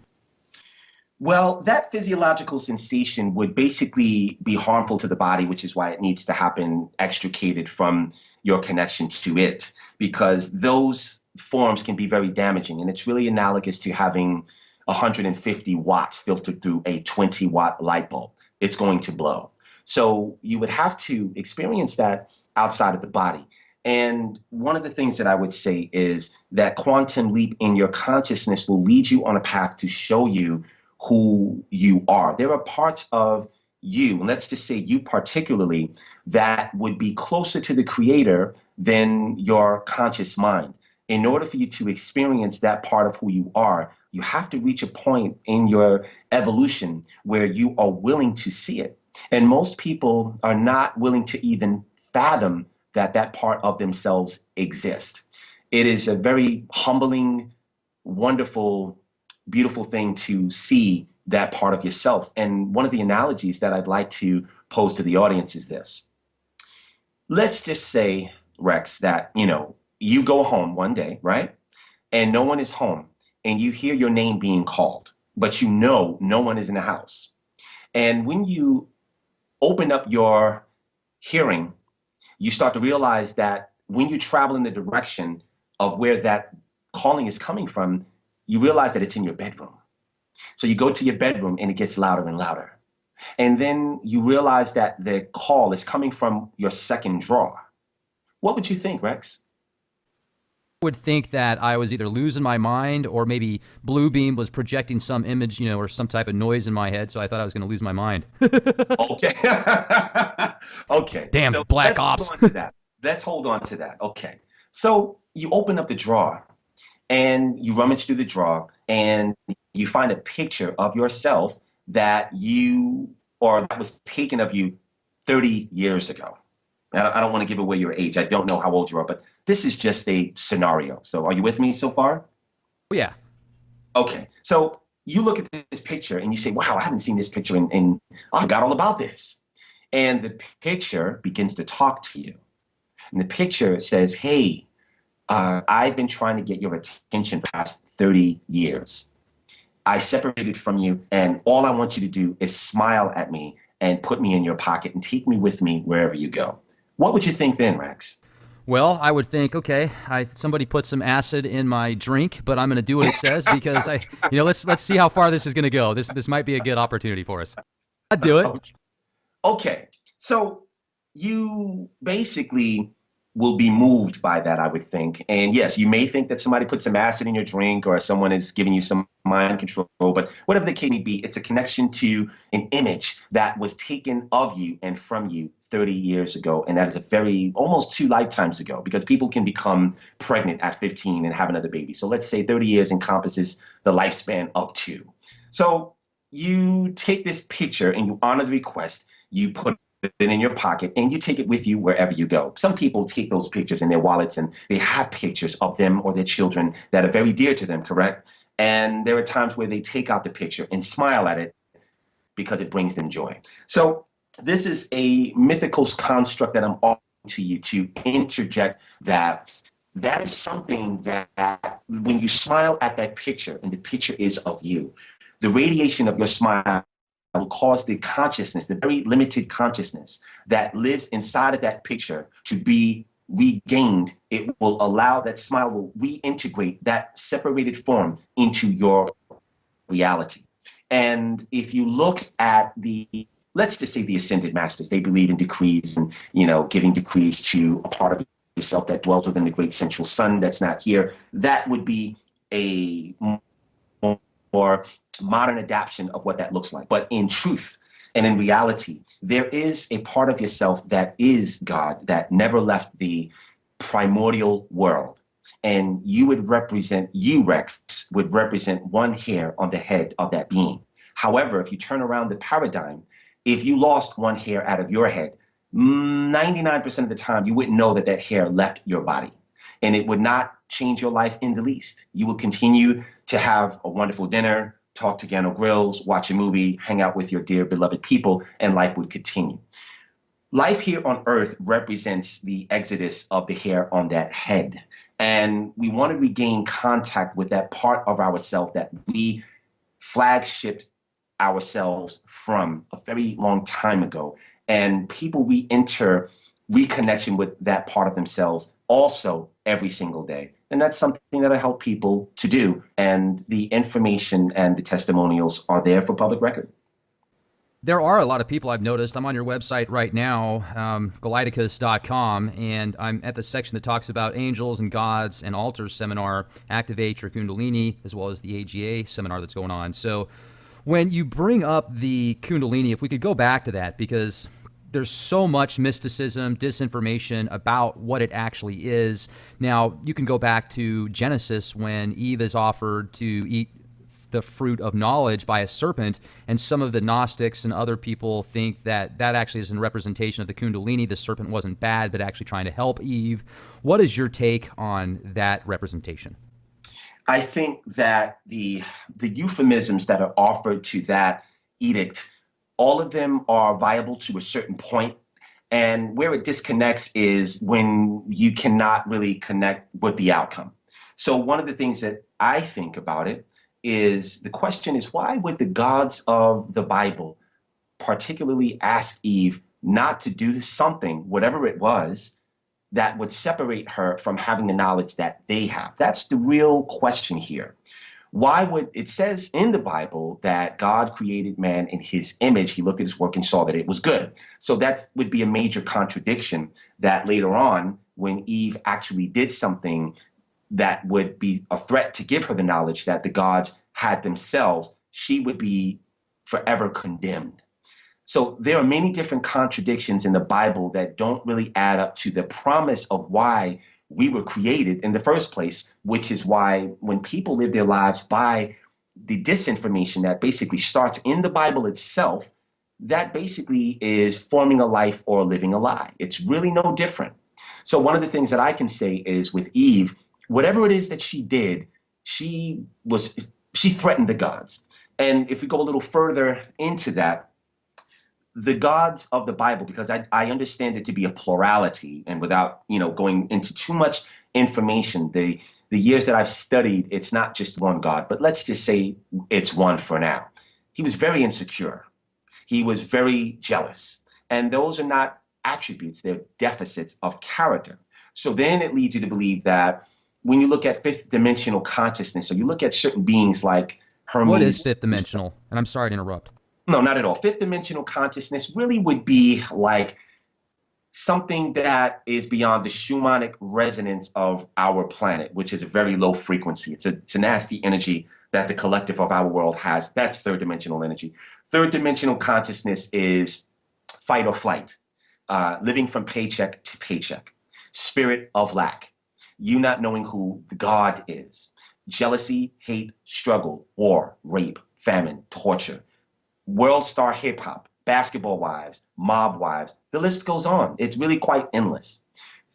Well, that physiological sensation would basically be harmful to the body, which is why it needs to happen extricated from your connection to it, because those forms can be very damaging. And it's really analogous to having 150 watts filtered through a 20-watt light bulb. It's going to blow. So you would have to experience that outside of the body. And one of the things that I would say is that quantum leap in your consciousness will lead you on a path to show you who you are. There are parts of you, and let's just say you particularly, that would be closer to the creator than your conscious mind. In order for you to experience that part of who you are, you have to reach a point in your evolution where you are willing to see it. And most people are not willing to even fathom that that part of themselves exists. It is a very humbling, wonderful, beautiful thing to see that part of yourself. And one of the analogies that I'd like to pose to the audience is this. Let's just say, Rex, that, you go home one day, right? And no one is home and you hear your name being called, but no one is in the house. And when you open up your hearing, you start to realize that when you travel in the direction of where that calling is coming from, you realize that it's in your bedroom. So you go to your bedroom and it gets louder and louder. And then you realize that the call is coming from your second drawer. What would you think, Rex? I would think that I was either losing my mind or maybe Blue Beam was projecting some image, or some type of noise in my head. So I thought I was going to lose my mind. Okay. Okay. Damn, so Black let's Ops. Hold on to that. Let's hold on to that. Okay. So you open up the drawer and you rummage through the drawer and you find a picture of yourself that was taken of you 30 years ago. I don't want to give away your age. I don't know how old you are, but this is just a scenario. So are you with me so far? Yeah. Okay. So you look at this picture and you say, wow, I haven't seen this picture and I forgot all about this. And the picture begins to talk to you. And the picture says, hey, I've been trying to get your attention for the past 30 years. I separated from you, and all I want you to do is smile at me and put me in your pocket and take me with me wherever you go. What would you think then, Rex? Well, I would think, okay, somebody put some acid in my drink, but I'm going to do what it says because let's see how far this is going to go. This might be a good opportunity for us. I'd do it. Okay. So you basically will be moved by that, I would think. And yes, you may think that somebody put some acid in your drink or someone is giving you some mind control, but whatever the case may be, it's a connection to an image that was taken of you and from you 30 years ago. And that is a very, almost 2 lifetimes ago, because people can become pregnant at 15 and have another baby. So let's say 30 years encompasses the lifespan of two. So you take this picture and you honor the request. You put it in your pocket and you take it with you wherever you go. Some people take those pictures in their wallets and they have pictures of them or their children that are very dear to them, correct? And there are times where they take out the picture and smile at it because it brings them joy. So this is a mythical construct that I'm offering to you to interject that is something that when you smile at that picture and the picture is of you, the radiation of your smile will cause the consciousness, the very limited consciousness that lives inside of that picture to be regained. It will allow that smile will reintegrate that separated form into your reality. And if you look at let's just say the ascended masters, they believe in decrees and, giving decrees to a part of yourself that dwells within the great central sun that's not here. That would be a more modern adaptation of what that looks like. But in truth and in reality, there is a part of yourself that is God, that never left the primordial world. And you, Rex, would represent one hair on the head of that being. However, if you turn around the paradigm, if you lost one hair out of your head, 99% of the time, you wouldn't know that that hair left your body. And it would not change your life in the least. You will continue to have a wonderful dinner, talk to Gano Grills, watch a movie, hang out with your dear beloved people, and life would continue. Life here on earth represents the exodus of the hair on that head. And we want to regain contact with that part of ourselves that we flagshipped ourselves from a very long time ago. And people re-enter reconnection with that part of themselves also every single day. And that's something that I help people to do. And the information and the testimonials are there for public record. There are a lot of people I've noticed. I'm on your website right now, galacticus.com, and I'm at the section that talks about angels and gods and altars seminar, Activate Your Kundalini, as well as the AGA seminar that's going on. So when you bring up the Kundalini, if we could go back to that, because there's so much mysticism, disinformation about what it actually is. Now, you can go back to Genesis when Eve is offered to eat the fruit of knowledge by a serpent, and some of the Gnostics and other people think that that actually is a representation of the Kundalini. The serpent wasn't bad, but actually trying to help Eve. What is your take on that representation? I think that the euphemisms that are offered to that edict, all of them are viable to a certain point. And where it disconnects is when you cannot really connect with the outcome. So one of the things that I think about it is the question is, why would the gods of the Bible particularly ask Eve not to do something, whatever it was, that would separate her from having the knowledge that they have? That's the real question here. Why would it says in the Bible that God created man in his image? He looked at his work and saw that it was good. So that would be a major contradiction that later on, when Eve actually did something that would be a threat to give her the knowledge that the gods had themselves, she would be forever condemned. So there are many different contradictions in the Bible that don't really add up to the promise of why we were created in the first place, which is why when people live their lives by the disinformation that basically starts in the Bible itself, that basically is forming a life or living a lie. It's really no different. So one of the things that I can say is with Eve, whatever it is that she did, she threatened the gods. And if we go a little further into that, the gods of the Bible, because I understand it to be a plurality, and without going into too much information, the years that I've studied, it's not just one God, but let's just say it's one for now. He was very insecure. He was very jealous. And those are not attributes, they're deficits of character. So then it leads you to believe that when you look at fifth dimensional consciousness, so you look at certain beings like Hermes. What is fifth dimensional? And I'm sorry to interrupt. No, not at all. Fifth dimensional consciousness really would be like something that is beyond the Schumannic resonance of our planet, which is a very low frequency. It's a nasty energy that the collective of our world has. That's third dimensional energy. Third dimensional consciousness is fight or flight, living from paycheck to paycheck, spirit of lack, you not knowing who the God is, jealousy, hate, struggle, war, rape, famine, torture, world star hip hop, basketball wives, mob wives. The list goes on. It's really quite endless.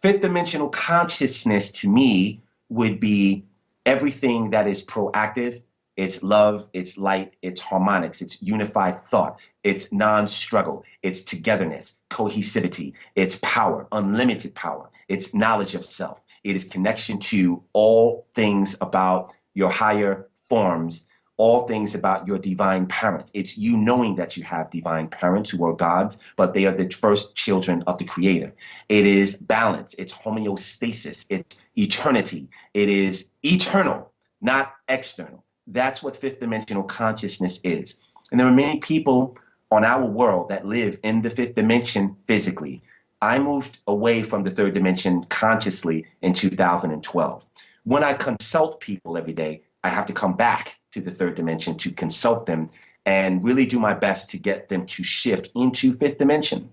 Fifth dimensional consciousness to me would be everything that is proactive. It's love, it's light, it's harmonics, it's unified thought, it's non-struggle, it's togetherness, cohesivity, it's power, unlimited power, it's knowledge of self. It is connection to all things about your higher forms, all things about your divine parents. It's you knowing that you have divine parents who are gods, but they are the first children of the Creator. It is balance. It's homeostasis. It's eternity. It is eternal, not external. That's what fifth dimensional consciousness is. And there are many people on our world that live in the fifth dimension physically. I moved away from the third dimension consciously in 2012. When I consult people every day, I have to come back to the third dimension to consult them and really do my best to get them to shift into fifth dimension.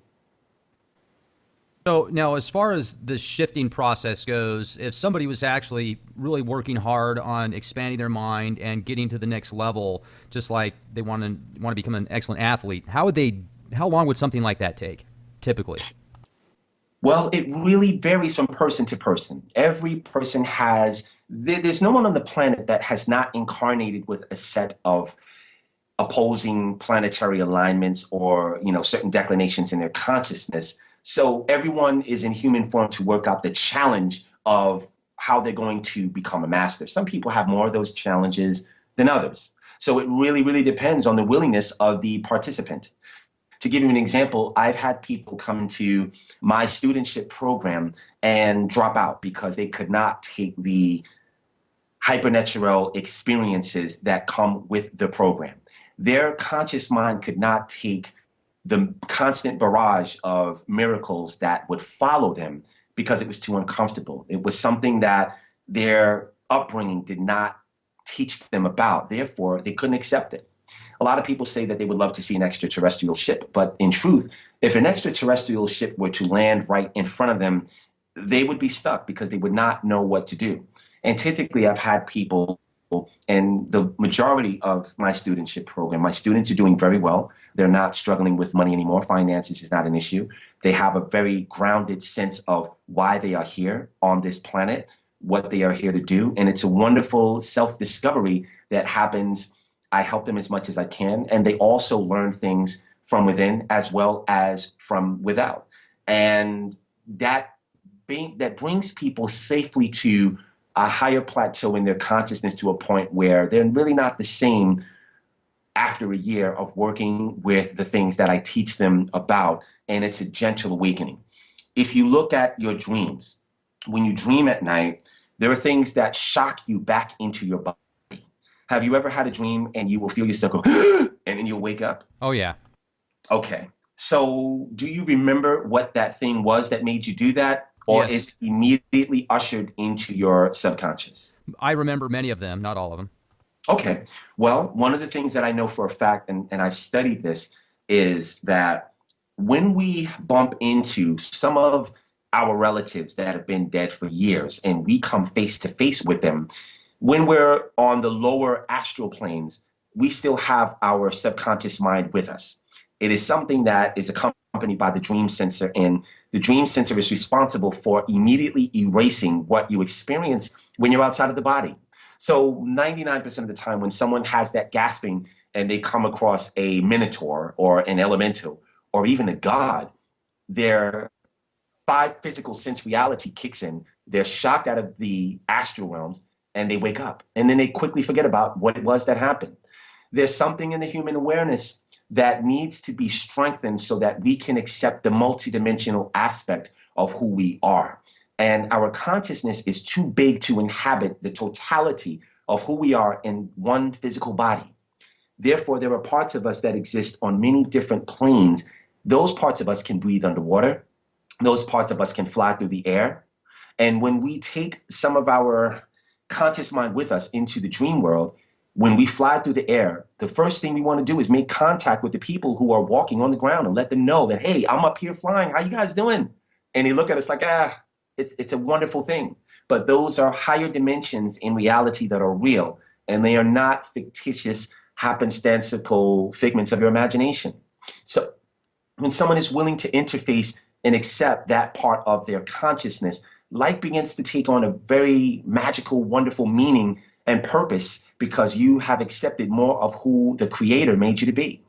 So now, as far as the shifting process goes, if somebody was actually really working hard on expanding their mind and getting to the next level, just like they want to become an excellent athlete, how long would something like that take, typically? Well, it really varies from person to person. Every person there's no one on the planet that has not incarnated with a set of opposing planetary alignments or, certain declinations in their consciousness. So everyone is in human form to work out the challenge of how they're going to become a master. Some people have more of those challenges than others. So it really, really depends on the willingness of the participant. To give you an example, I've had people come to my studentship program and drop out because they could not take the hypernatural experiences that come with the program. Their conscious mind could not take the constant barrage of miracles that would follow them because it was too uncomfortable. It was something that their upbringing did not teach them about. Therefore, they couldn't accept it. A lot of people say that they would love to see an extraterrestrial ship, but in truth, if an extraterrestrial ship were to land right in front of them, they would be stuck because they would not know what to do. And typically, I've had people, and the majority of my studentship program, my students are doing very well. They're not struggling with money anymore. Finances is not an issue. They have a very grounded sense of why they are here on this planet, what they are here to do. And it's a wonderful self-discovery that happens. I help them as much as I can. And they also learn things from within as well as from without. And that brings people safely to a higher plateau in their consciousness, to a point where they're really not the same after a year of working with the things that I teach them about. And it's a gentle awakening. If you look at your dreams, when you dream at night, there are things that shock you back into your body. Have you ever had a dream and you will feel yourself go, and then you'll wake up? Oh, yeah. Okay. So do you remember what that thing was that made you do that? Or Yes. is it immediately ushered into your subconscious? I remember many of them, not all of them. Okay. Well, one of the things that I know for a fact, and I've studied this, is that when we bump into some of our relatives that have been dead for years and we come face to face with them, when we're on the lower astral planes, we still have our subconscious mind with us. It is something that is accompanied by the dream sensor, and the dream sensor is responsible for immediately erasing what you experience when you're outside of the body. So 99% of the time when someone has that gasping and they come across a minotaur or an elemental or even a god, their five physical sense reality kicks in. They're shocked out of the astral realms and they wake up. And then they quickly forget about what it was that happened. There's something in the human awareness that needs to be strengthened so that we can accept the multidimensional aspect of who we are. And our consciousness is too big to inhabit the totality of who we are in one physical body. Therefore, there are parts of us that exist on many different planes. Those parts of us can breathe underwater. Those parts of us can fly through the air. And when we take some of our conscious mind with us into the dream world, when we fly through the air, the first thing we want to do is make contact with the people who are walking on the ground and let them know that, hey, I'm up here flying. How you guys doing? And they look at us like, it's a wonderful thing. But those are higher dimensions in reality that are real, and they are not fictitious, happenstantical figments of your imagination. So when someone is willing to interface and accept that part of their consciousness, life begins to take on a very magical, wonderful meaning and purpose, because you have accepted more of who the Creator made you to be.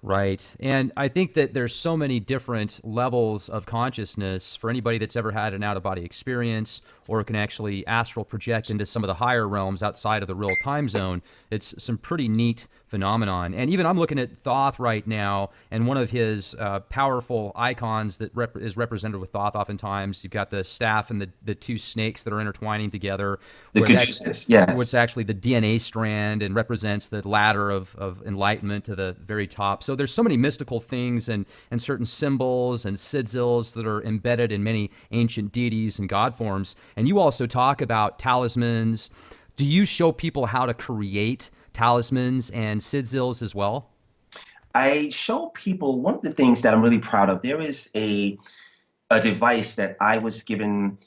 Right. And I think that there's so many different levels of consciousness for anybody that's ever had an out-of-body experience or can actually astral project into some of the higher realms outside of the real time zone. It's some pretty neat phenomenon. And even I'm looking at Thoth right now, and one of his powerful icons that is represented with Thoth oftentimes, you've got the staff and the two snakes that are intertwining together. The Caduceus, yes. What's actually the DNA strand and represents the ladder of enlightenment to the very top. So there's so many mystical things and certain symbols and sigils that are embedded in many ancient deities and god forms. And you also talk about talismans. Do you show people how to create talismans and sigils as well? I show people one of the things that I'm really proud of. There is a device that I was given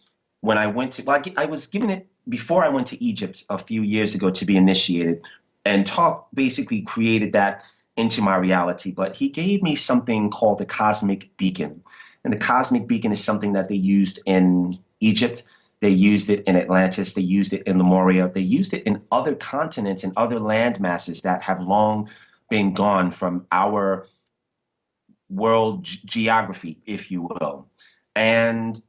when I went to, well, I was given it before I went to Egypt a few years ago to be initiated. And Thoth basically created that into my reality. But he gave me something called the cosmic beacon. And the cosmic beacon is something that they used in Egypt. They used it in Atlantis. They used it in Lemuria. They used it in other continents and other land masses that have long been gone from our world geography, if you will. And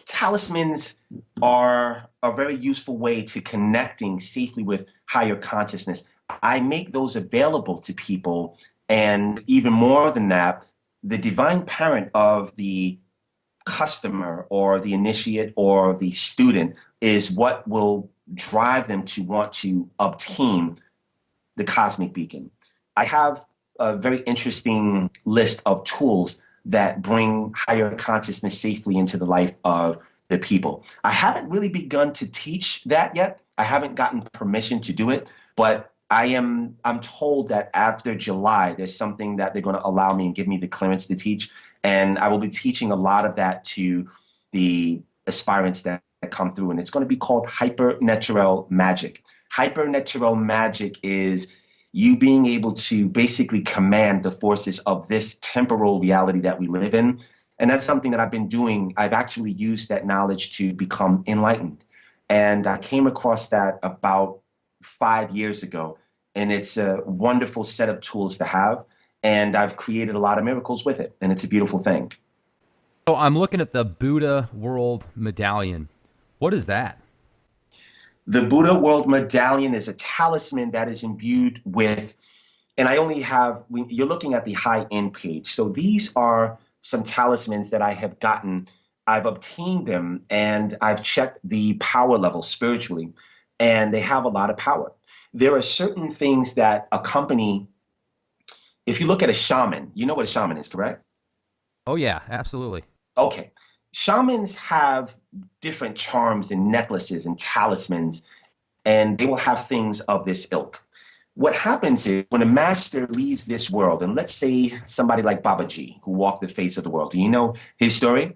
talismans are a very useful way to connecting safely with higher consciousness. I make those available to people. And even more than that, the divine parent of the customer or the initiate or the student is what will drive them to want to obtain the cosmic beacon. I have a very interesting list of tools that bring higher consciousness safely into the life of the people. I haven't really begun to teach that yet. I haven't gotten permission to do it, but I'm told that after July, there's something that they're going to allow me and give me the clearance to teach. And I will be teaching a lot of that to the aspirants that come through. And it's going to be called hypernatural magic. Hypernatural magic is you being able to basically command the forces of this temporal reality that we live in. And that's something that I've been doing. I've actually used that knowledge to become enlightened. And I came across that about 5 years ago. And it's a wonderful set of tools to have. And I've created a lot of miracles with it. And it's a beautiful thing. So I'm looking at the Buddha World Medallion. What is that? The Buddha World Medallion is a talisman that is imbued with, and I only have, you're looking at the high-end page. So these are some talismans that I have gotten. I've obtained them, and I've checked the power level spiritually, and they have a lot of power. There are certain things that accompany, if you look at a shaman, you know what a shaman is, correct? Oh, yeah, absolutely. Okay. Shamans have different charms and necklaces and talismans, and they will have things of this ilk. What happens is when a master leaves this world, and let's say somebody like Babaji, who walked the face of the world, do you know his story?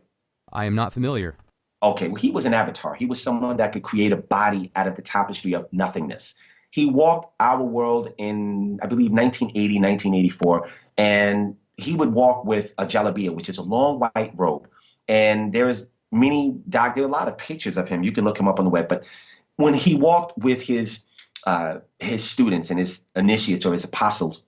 I am not familiar. Okay, well, he was an avatar. He was someone that could create a body out of the tapestry of nothingness. He walked our world in, I believe, 1980, 1984, and he would walk with a jalabiya, which is a long white robe. And there are a lot of pictures of him. You can look him up on the web. But when he walked with his students and his initiates or his apostles,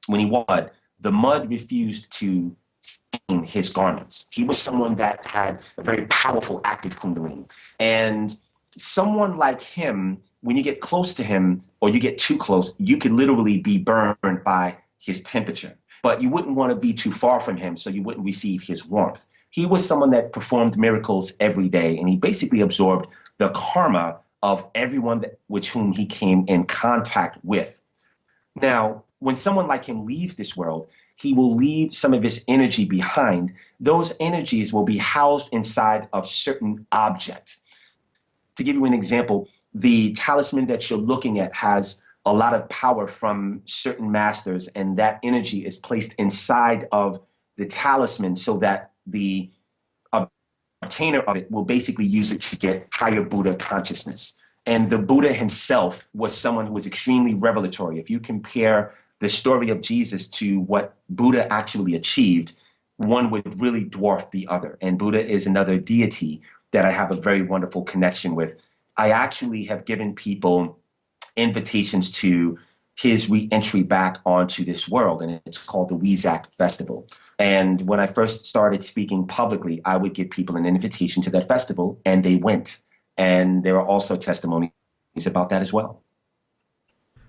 when he walked, the mud refused to stain his garments. He was someone that had a very powerful active Kundalini. And someone like him, when you get close to him or you get too close, you could literally be burned by his temperature. But you wouldn't want to be too far from him so you wouldn't receive his warmth. He was someone that performed miracles every day, and he basically absorbed the karma of everyone with whom he came in contact with. Now, when someone like him leaves this world, he will leave some of his energy behind. Those energies will be housed inside of certain objects. To give you an example, the talisman that you're looking at has a lot of power from certain masters, and that energy is placed inside of the talisman so that the obtainer of it will basically use it to get higher Buddha consciousness. And the Buddha himself was someone who was extremely revelatory. If you compare the story of Jesus to what Buddha actually achieved, one would really dwarf the other. And Buddha is another deity that I have a very wonderful connection with. I actually have given people invitations to his re-entry back onto this world, and it's called the Weezac Festival. And when I first started speaking publicly, I would give people an invitation to that festival, and they went. And there are also testimonies about that as well.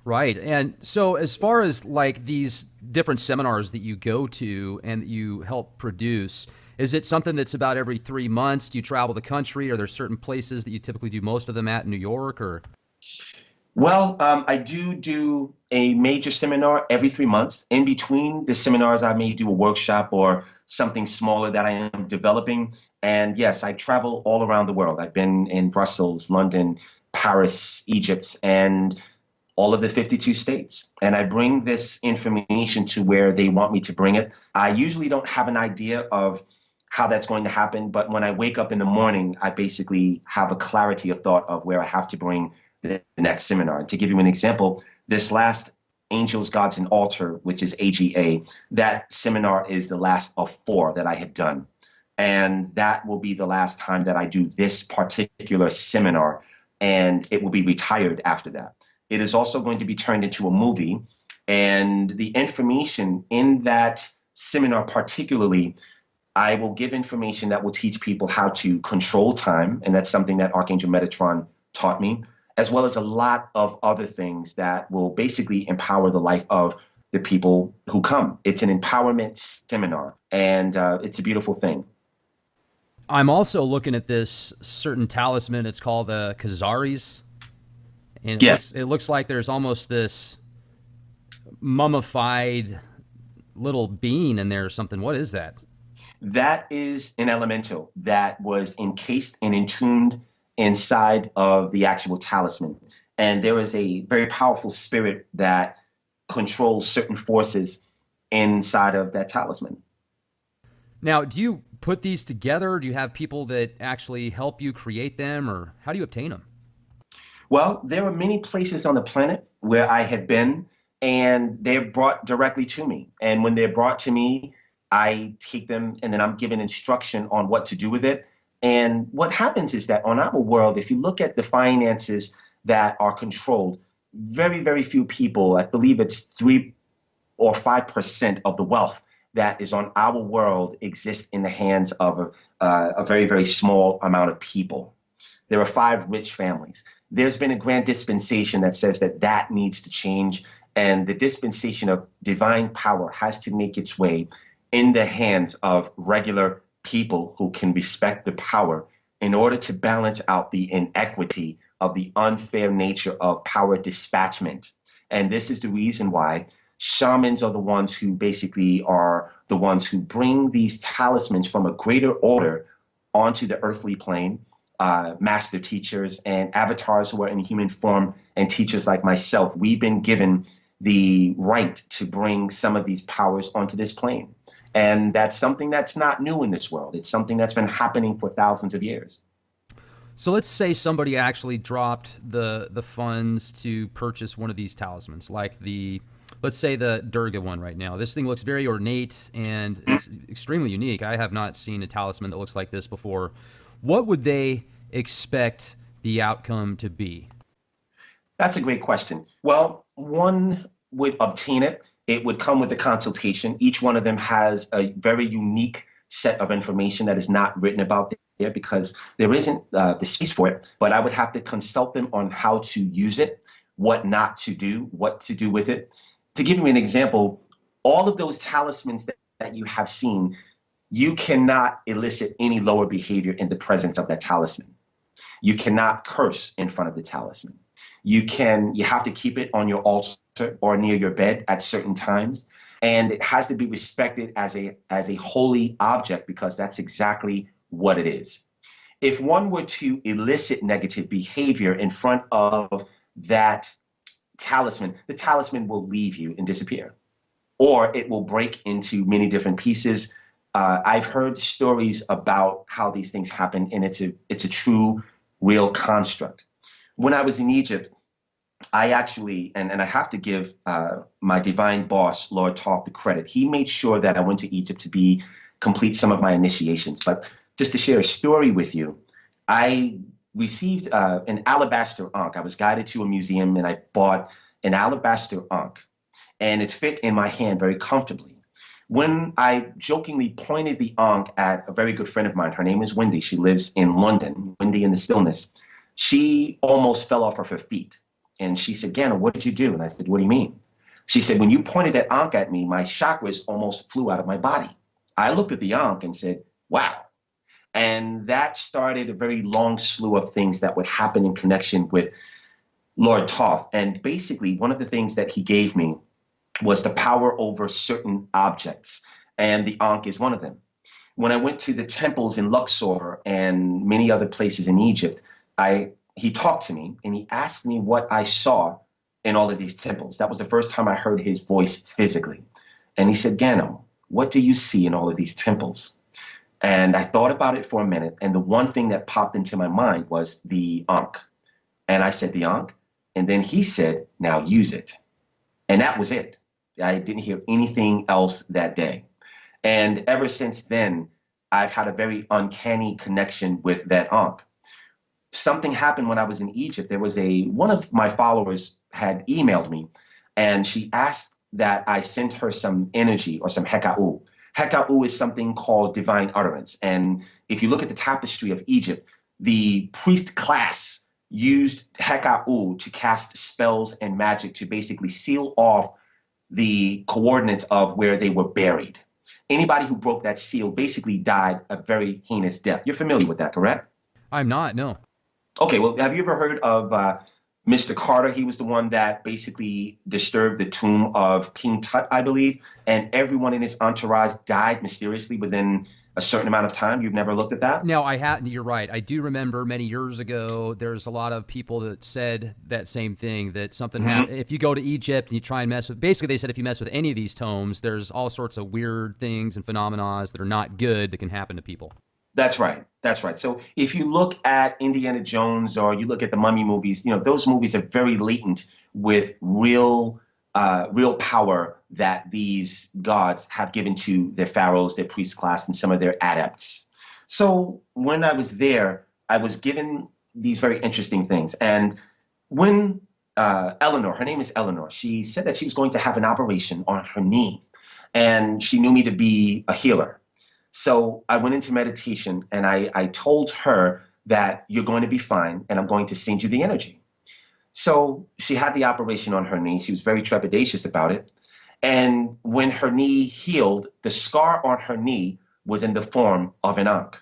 Right. And so as far as like these different seminars that you go to and that you help produce, is it something that's about every 3 months? Do you travel the country? Are there certain places that you typically do most of them at in New York, or? Well, I do a major seminar every 3 months. In between the seminars, I may do a workshop or something smaller that I am developing. And yes, I travel all around the world. I've been in Brussels, London, Paris, Egypt, and all of the 52 states. And I bring this information to where they want me to bring it. I usually don't have an idea of how that's going to happen, but when I wake up in the morning, I basically have a clarity of thought of where I have to bring the next seminar. To give you an example, this last Angels, Gods, and Altar, which is AGA, that seminar is the last of 4 that I have done. And that will be the last time that I do this particular seminar, and it will be retired after that. It is also going to be turned into a movie, and the information in that seminar particularly, I will give information that will teach people how to control time, and that's something that Archangel Metatron taught me, as well as a lot of other things that will basically empower the life of the people who come. It's an empowerment seminar, and it's a beautiful thing. I'm also looking at this certain talisman. It's called the Khazaris. And Yes. it looks like there's almost this mummified little being in there or something. What is that? That is an elemental that was encased and entombed inside of the actual talisman. And there is a very powerful spirit that controls certain forces inside of that talisman. Now, do you put these together? Do you have people that actually help you create them, or how do you obtain them? Well, there are many places on the planet where I have been, and they're brought directly to me. And when they're brought to me, I take them and then I'm given instruction on what to do with it. And what happens is that on our world, if you look at the finances that are controlled, very, very few people, I believe it's 3 or 5% of the wealth that is on our world exists in the hands of a very, very small amount of people. There are 5 rich families. There's been a grand dispensation that says that that needs to change, and the dispensation of divine power has to make its way in the hands of regular people who can respect the power in order to balance out the inequity of the unfair nature of power dispatchment. And this is the reason why shamans are the ones who basically are the ones who bring these talismans from a greater order onto the earthly plane. Master teachers and avatars who are in human form and teachers like myself, we've been given the right to bring some of these powers onto this plane. And that's something that's not new in this world. It's something that's been happening for thousands of years. So let's say somebody actually dropped the funds to purchase one of these talismans, like let's say the Durga one right now. This thing looks very ornate and it's extremely unique. I have not seen a talisman that looks like this before. What would they expect the outcome to be? That's a great question. Well, one would obtain it. It would come with a consultation. Each one of them has a very unique set of information that is not written about there because there isn't the space for it. But I would have to consult them on how to use it, what not to do, what to do with it. To give you an example, all of those talismans that you have seen, you cannot elicit any lower behavior in the presence of that talisman. You cannot curse in front of the talisman. You have to keep it on your altar or near your bed at certain times. And it has to be respected as a holy object, because that's exactly what it is. If one were to elicit negative behavior in front of that talisman, the talisman will leave you and disappear, or it will break into many different pieces. I've heard stories about how these things happen, and it's a true, real construct. When I was in Egypt, I actually, and I have to give my divine boss, Lord Thoth, the credit. He made sure that I went to Egypt to complete some of my initiations. But just to share a story with you, I received an alabaster ankh. I was guided to a museum, and I bought an alabaster ankh, and it fit in my hand very comfortably. When I jokingly pointed the ankh at a very good friend of mine, her name is Wendy. She lives in London, Wendy in the Stillness. She almost fell off of her feet. And she said, Gano, what did you do? And I said, what do you mean? She said, when you pointed that ankh at me, my chakras almost flew out of my body. I looked at the ankh and said, wow. And that started a very long slew of things that would happen in connection with Lord Thoth. And basically, one of the things that he gave me was the power over certain objects. And the ankh is one of them. When I went to the temples in Luxor and many other places in Egypt, he talked to me and he asked me what I saw in all of these temples. That was the first time I heard his voice physically. And he said, Gano, what do you see in all of these temples? And I thought about it for a minute. And the one thing that popped into my mind was the ankh. And I said, the ankh? And then he said, now use it. And that was it. I didn't hear anything else that day. And ever since then, I've had a very uncanny connection with that ankh. Something happened when I was in Egypt. There was one of my followers had emailed me, and she asked that I sent her some energy or some heka'u. Heka'u is something called divine utterance. And if you look at the tapestry of Egypt, the priest class used heka'u to cast spells and magic to basically seal off the coordinates of where they were buried. Anybody who broke that seal basically died a very heinous death. You're familiar with that, correct? I'm not, no. Okay, well, have you ever heard of Mr. Carter? He was the one that basically disturbed the tomb of King Tut, I believe, and everyone in his entourage died mysteriously within a certain amount of time. You've never looked at that? No, you're right. I do remember many years ago, there's a lot of people that said that same thing, that something happened. If you go to Egypt and you try and basically they said if you mess with any of these tomes, there's all sorts of weird things and phenomena that are not good that can happen to people. That's right. That's right. So if you look at Indiana Jones or you look at the Mummy movies, those movies are very latent with real power that these gods have given to their pharaohs, their priest class, and some of their adepts. So when I was there, I was given these very interesting things. And when Eleanor, her name is Eleanor, she said that she was going to have an operation on her knee, and she knew me to be a healer. So I went into meditation and I told her that you're going to be fine and I'm going to send you the energy. So she had the operation on her knee. She was very trepidatious about it. And when her knee healed, the scar on her knee was in the form of an ankh.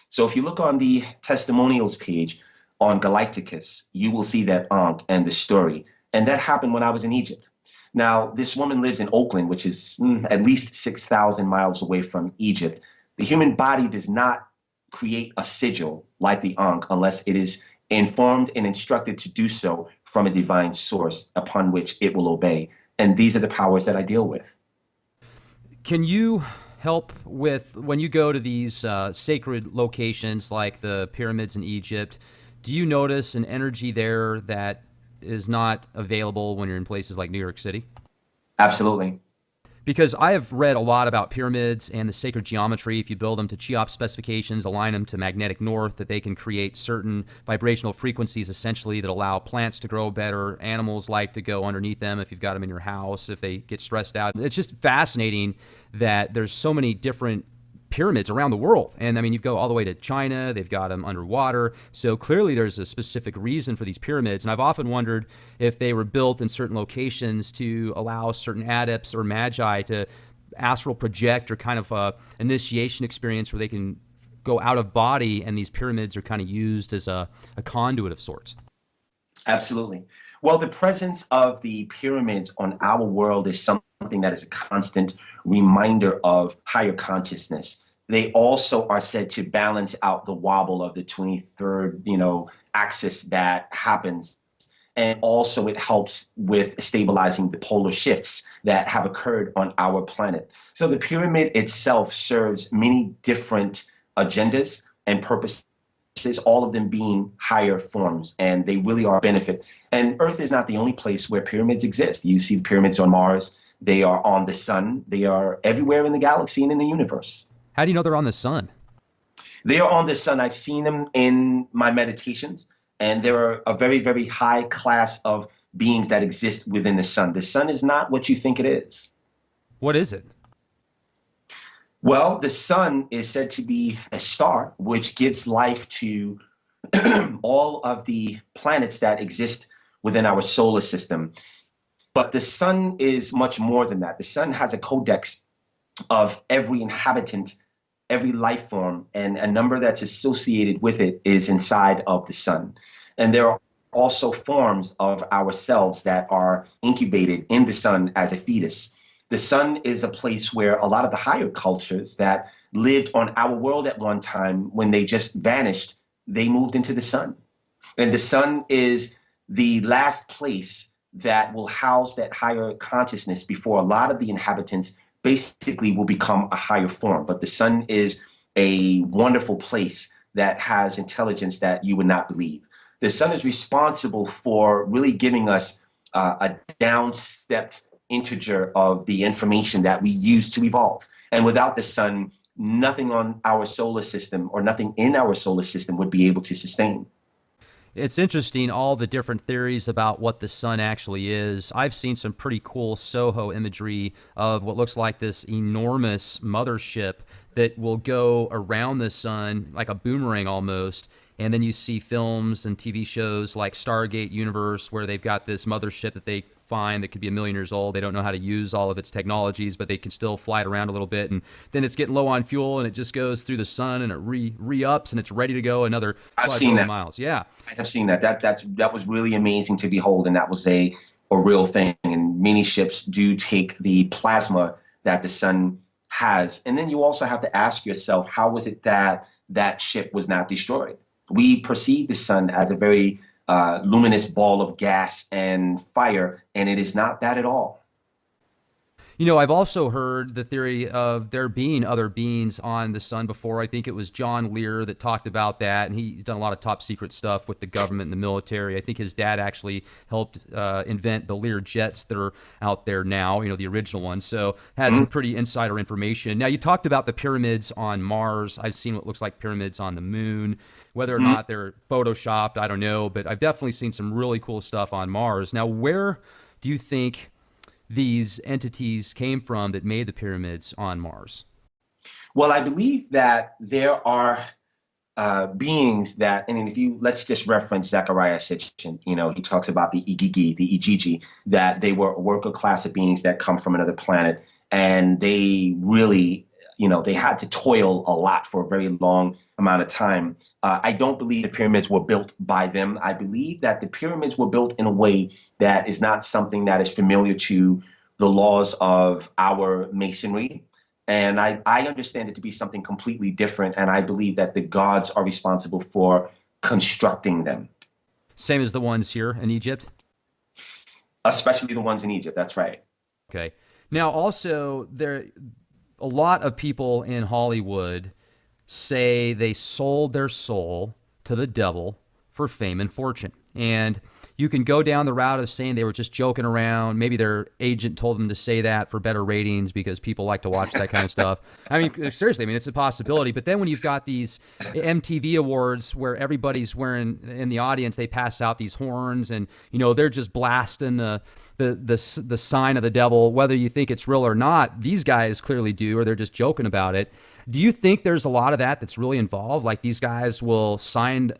So if you look on the testimonials page on Galacticus, you will see that ankh and the story. And that happened when I was in Egypt. Now, this woman lives in Oakland, which is at least 6,000 miles away from Egypt. The human body does not create a sigil like the ankh unless it is informed and instructed to do so from a divine source upon which it will obey. And these are the powers that I deal with. Can you help with, when you go to these sacred locations like the pyramids in Egypt, do you notice an energy there that is not available when you're in places like New York City? Absolutely. Because I have read a lot about pyramids and the sacred geometry. If you build them to Cheops specifications, align them to magnetic north, that they can create certain vibrational frequencies essentially that allow plants to grow better. Animals like to go underneath them if you've got them in your house, if they get stressed out. It's just fascinating that there's so many different pyramids around the world. And I mean, you go all the way to China, they've got them underwater. So clearly there's a specific reason for these pyramids. And I've often wondered if they were built in certain locations to allow certain adepts or magi to astral project or kind of a initiation experience where they can go out of body, and these pyramids are kind of used as a conduit of sorts. Absolutely. Well, the presence of the pyramids on our world is something that is a constant reminder of higher consciousness. They also are said to balance out the wobble of the 23rd, axis that happens. And also it helps with stabilizing the polar shifts that have occurred on our planet. So the pyramid itself serves many different agendas and purposes, all of them being higher forms, and they really are a benefit. And Earth is not the only place where pyramids exist. You see the pyramids on Mars, they are on the sun, they are everywhere in the galaxy and in the universe. How do you know they're on the sun? They are on the sun. I've seen them in my meditations, and there are a very, very high class of beings that exist within the sun. The sun is not what you think it is. What is it? Well, the sun is said to be a star, which gives life to all of the planets that exist within our solar system. But the sun is much more than that. The sun has a codex of every inhabitant, every life form, and a number that's associated with it is inside of the sun. And there are also forms of ourselves that are incubated in the sun as a fetus. The sun is a place where a lot of the higher cultures that lived on our world at one time, when they just vanished, they moved into the sun. And the sun is the last place that will house that higher consciousness before a lot of the inhabitants basically will become a higher form. But the sun is a wonderful place that has intelligence that you would not believe. The sun is responsible for really giving us a down-stepped integer of the information that we use to evolve. And without the sun, nothing on our solar system or nothing in our solar system would be able to sustain. It's interesting, all the different theories about what the sun actually is. I've seen some pretty cool Soho imagery of what looks like this enormous mothership that will go around the sun like a boomerang almost. And then you see films and TV shows like Stargate Universe where they've got this mothership that they find that could be 1,000,000 years old. They don't know how to use all of its technologies, but they can still fly it around a little bit. And then it's getting low on fuel and it just goes through the sun and it re-ups and it's ready to go another 12 miles. Yeah. I have seen that. That was really amazing to behold. And that was a real thing. And many ships do take the plasma that the sun has. And then you also have to ask yourself, how was it that that ship was not destroyed? We perceive the sun as a very luminous ball of gas and fire, and it is not that at all. You know, I've also heard the theory of there being other beings on the sun before. I think it was John Lear that talked about that, and he's done a lot of top secret stuff with the government and the military. I think his dad actually helped invent the Lear jets that are out there now, the original ones. So had some pretty insider information. Now, you talked about the pyramids on Mars. I've seen what looks like pyramids on the moon. Whether or not they're photoshopped, I don't know, but I've definitely seen some really cool stuff on Mars. Now, where do you think these entities came from that made the pyramids on Mars? Well, I believe that there are beings that, and if you, let's just reference Zechariah Sitchin, he talks about the Igigi, that they were a worker class of beings that come from another planet, and they really, they had to toil a lot for a very long amount of time. I don't believe the pyramids were built by them. I believe that the pyramids were built in a way that is not something that is familiar to the laws of our masonry. And I understand it to be something completely different. And I believe that the gods are responsible for constructing them. Same as the ones here in Egypt? Especially the ones in Egypt. That's right. Okay. Now, also, a lot of people in Hollywood say they sold their soul to the devil for fame and fortune. And you can go down the route of saying they were just joking around. Maybe their agent told them to say that for better ratings because people like to watch that kind of stuff. I mean, seriously, it's a possibility. But then when you've got these MTV awards where everybody's wearing, in the audience, they pass out these horns and, they're just blasting the sign of the devil, whether you think it's real or not. These guys clearly do, or they're just joking about it. Do you think there's a lot of that that's really involved? Like these guys will sign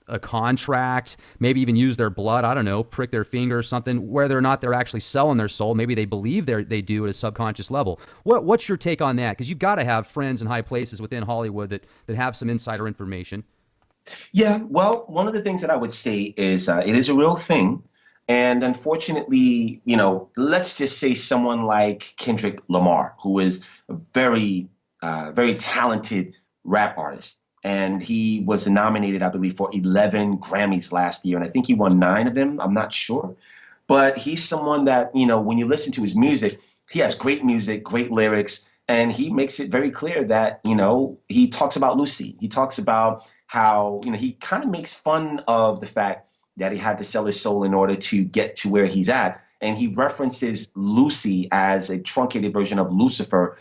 a contract, maybe even use their blood, I don't know, prick their finger or something, whether or not they're actually selling their soul. Maybe they believe they do at a subconscious level. What's your take on that? Because you've got to have friends in high places within Hollywood that have some insider information. Yeah, well, one of the things that I would say is it is a real thing. And unfortunately, let's just say someone like Kendrick Lamar, who is a very talented rap artist. And he was nominated, I believe, for 11 Grammys last year. And I think he won 9 of them. I'm not sure. But he's someone that, when you listen to his music, he has great music, great lyrics. And he makes it very clear that, he talks about Lucy. He talks about how, he kind of makes fun of the fact that he had to sell his soul in order to get to where he's at. And he references Lucy as a truncated version of Lucifer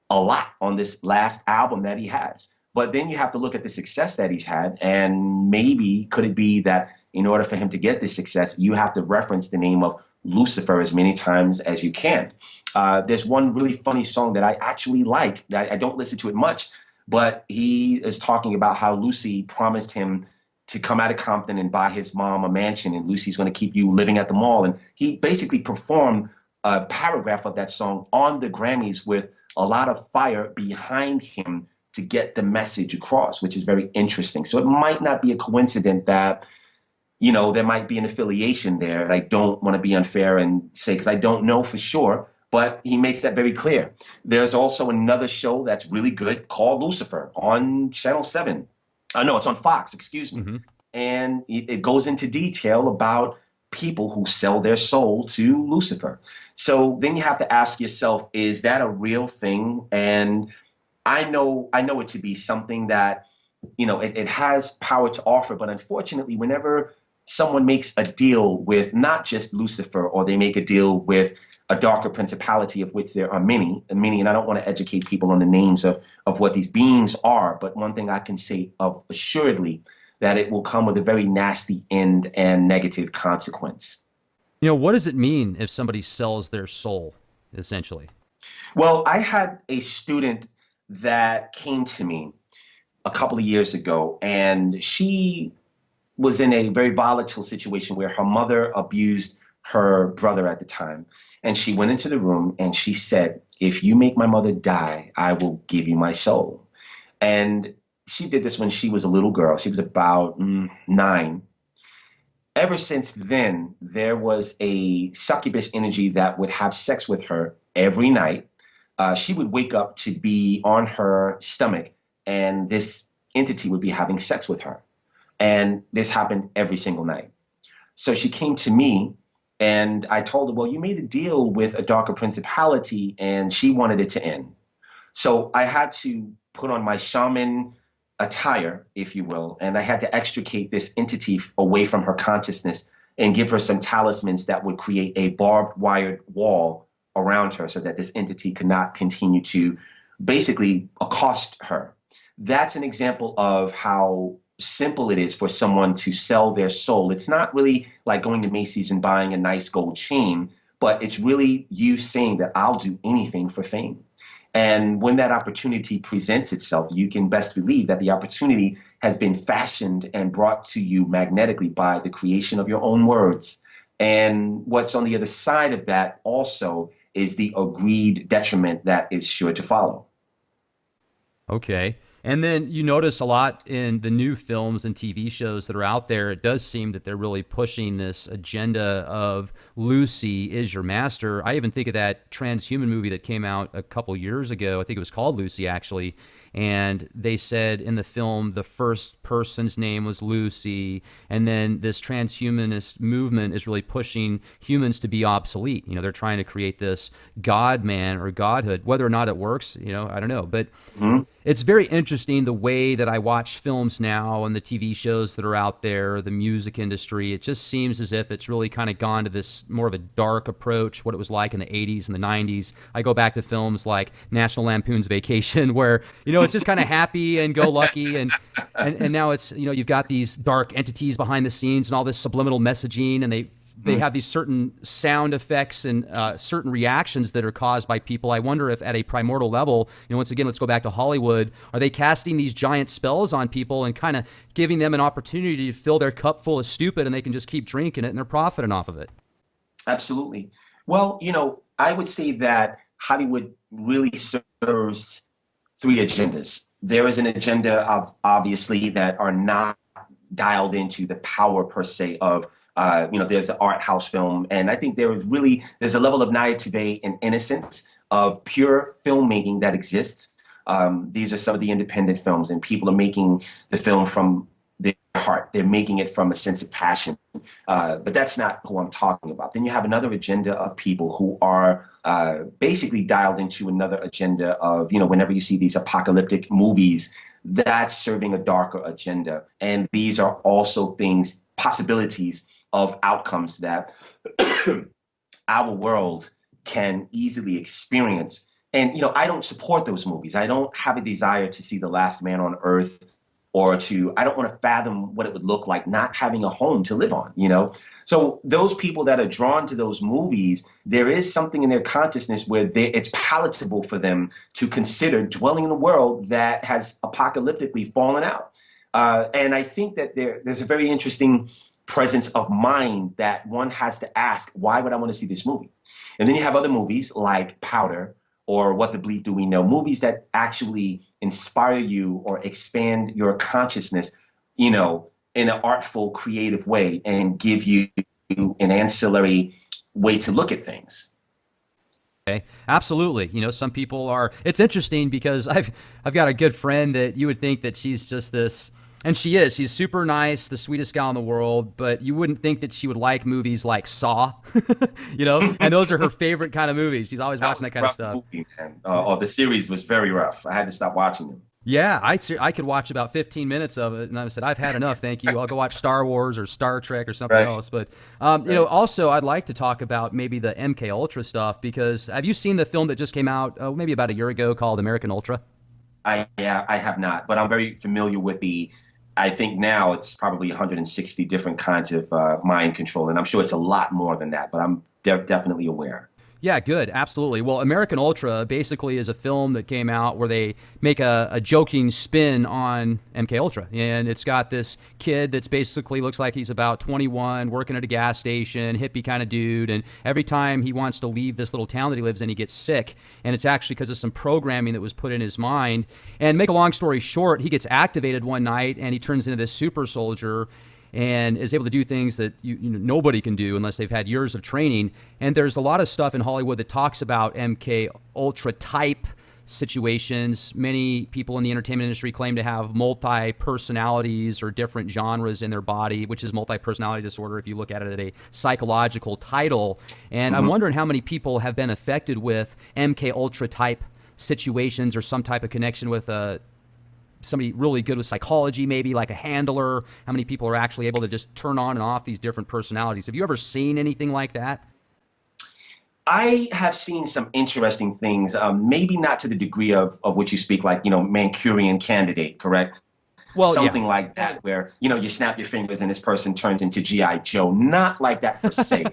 a lot on this last album that he has. But then you have to look at the success that he's had, and maybe could it be that in order for him to get this success, you have to reference the name of Lucifer as many times as you can. There's one really funny song that I actually like, that I don't listen to it much, but he is talking about how Lucy promised him to come out of Compton and buy his mom a mansion, and Lucy's going to keep you living at the mall. And he basically performed a paragraph of that song on the Grammys with a lot of fire behind him to get the message across, which is very interesting. So it might not be a coincidence that, there might be an affiliation there. And I don't want to be unfair and say, because I don't know for sure, but he makes that very clear. There's also another show that's really good called Lucifer on Channel 7. No, it's on Fox, excuse me. Mm-hmm. And it goes into detail about people who sell their soul to Lucifer. So then you have to ask yourself, is that a real thing? And I know it to be something that, it has power to offer. But unfortunately, whenever someone makes a deal with not just Lucifer, or they make a deal with a darker principality, of which there are many, and I don't want to educate people on the names of what these beings are. But one thing I can say of assuredly, that it will come with a very nasty end and negative consequence. What does it mean if somebody sells their soul, essentially? Well, I had a student that came to me a couple of years ago, and she was in a very volatile situation where her mother abused her brother at the time. And she went into the room and she said, "If you make my mother die, I will give you my soul." And she did this when she was a little girl. She was about 9. Ever since then, there was a succubus energy that would have sex with her every night. She would wake up to be on her stomach, and this entity would be having sex with her. And this happened every single night. So she came to me, and I told her, well, you made a deal with a darker principality, and she wanted it to end. So I had to put on my shaman attire, if you will, and I had to extricate this entity away from her consciousness and give her some talismans that would create a barbed wired wall around her so that this entity could not continue to basically accost her. That's an example of how simple it is for someone to sell their soul. It's not really like going to Macy's and buying a nice gold chain, but it's really you saying that I'll do anything for fame. And when that opportunity presents itself, you can best believe that the opportunity has been fashioned and brought to you magnetically by the creation of your own words. And what's on the other side of that also is the agreed detriment that is sure to follow. Okay. And then you notice a lot in the new films and TV shows that are out there, it does seem that they're really pushing this agenda of Lucy is your master. I even think of that transhuman movie that came out a couple years ago. I think it was called Lucy, actually. And they said in the film the first person's name was Lucy, and then this transhumanist movement is really pushing humans to be obsolete. They're trying to create this God man or godhood. Whether or not it works, I don't know. But it's very interesting the way that I watch films now and the TV shows that are out there, the music industry. It just seems as if it's really kind of gone to this more of a dark approach, what it was like in the 80s and the 90s. I go back to films like National Lampoon's Vacation where, it's just kind of happy and go lucky. And now it's, you've got these dark entities behind the scenes and all this subliminal messaging, and they they have these certain sound effects and certain reactions that are caused by people. I wonder if at a primordial level, once again, let's go back to Hollywood, are they casting these giant spells on people and kind of giving them an opportunity to fill their cup full of stupid, and they can just keep drinking it and they're profiting off of it? Absolutely. Well, I would say that Hollywood really serves three agendas. There is an agenda of, obviously, that are not dialed into the power per se of, there's an art house film. And I think there's a level of naivete and innocence of pure filmmaking that exists. These are some of the independent films, and people are making the film from their heart. They're making it from a sense of passion. But that's not who I'm talking about. Then you have another agenda of people who are basically dialed into another agenda of, whenever you see these apocalyptic movies, that's serving a darker agenda. And these are also possibilities of outcomes that our world can easily experience. And, I don't support those movies. I don't have a desire to see The Last Man on Earth, or I don't want to fathom what it would look like not having a home to live on, So those people that are drawn to those movies, there is something in their consciousness where it's palatable for them to consider dwelling in a world that has apocalyptically fallen out. And I think that there's a very interesting presence of mind that one has to ask, why would I want to see this movie? And then you have other movies like Powder or What the Bleep Do We Know, movies that actually inspire you or expand your consciousness, in an artful, creative way, and give you an ancillary way to look at things. Okay, absolutely. Some people are. It's interesting because I've got a good friend that you would think that she's just this. And she is. She's super nice, the sweetest gal in the world, but you wouldn't think that she would like movies like Saw, and those are her favorite kind of movies. She's always watching that kind of stuff. Movie, man. The series was very rough. I had to stop watching them. Yeah, I could watch about 15 minutes of it, and I said, I've had enough, thank you. I'll go watch Star Wars or Star Trek or something else. But, also I'd like to talk about maybe the MK Ultra stuff, because have you seen the film that just came out maybe about a year ago called American Ultra? I have not, but I'm very familiar with I think now it's probably 160 different kinds of mind control, and I'm sure it's a lot more than that, but I'm definitely aware. Yeah, good. Absolutely. Well, American Ultra basically is a film that came out where they make a joking spin on MK Ultra. And it's got this kid that's basically looks like he's about 21, working at a gas station, hippie kind of dude. And every time he wants to leave this little town that he lives in, he gets sick. And it's actually because of some programming that was put in his mind. And make a long story short, he gets activated one night and he turns into this super soldier and is able to do things that nobody can do unless they've had years of training. And there's a lot of stuff in Hollywood that talks about MK Ultra type situations. Many people in the entertainment industry claim to have multi-personalities or different genres in their body, which is multi-personality disorder if you look at it at a psychological title. And I'm wondering how many people have been affected with MK Ultra type situations or some type of connection with somebody really good with psychology, maybe like a handler. How many people are actually able to just turn on and off these different personalities? Have you ever seen anything like that? I have seen some interesting things, maybe not to the degree of which you speak, like, Manchurian Candidate, correct? Well, something like that, where, you snap your fingers and this person turns into G.I. Joe. Not like that per se.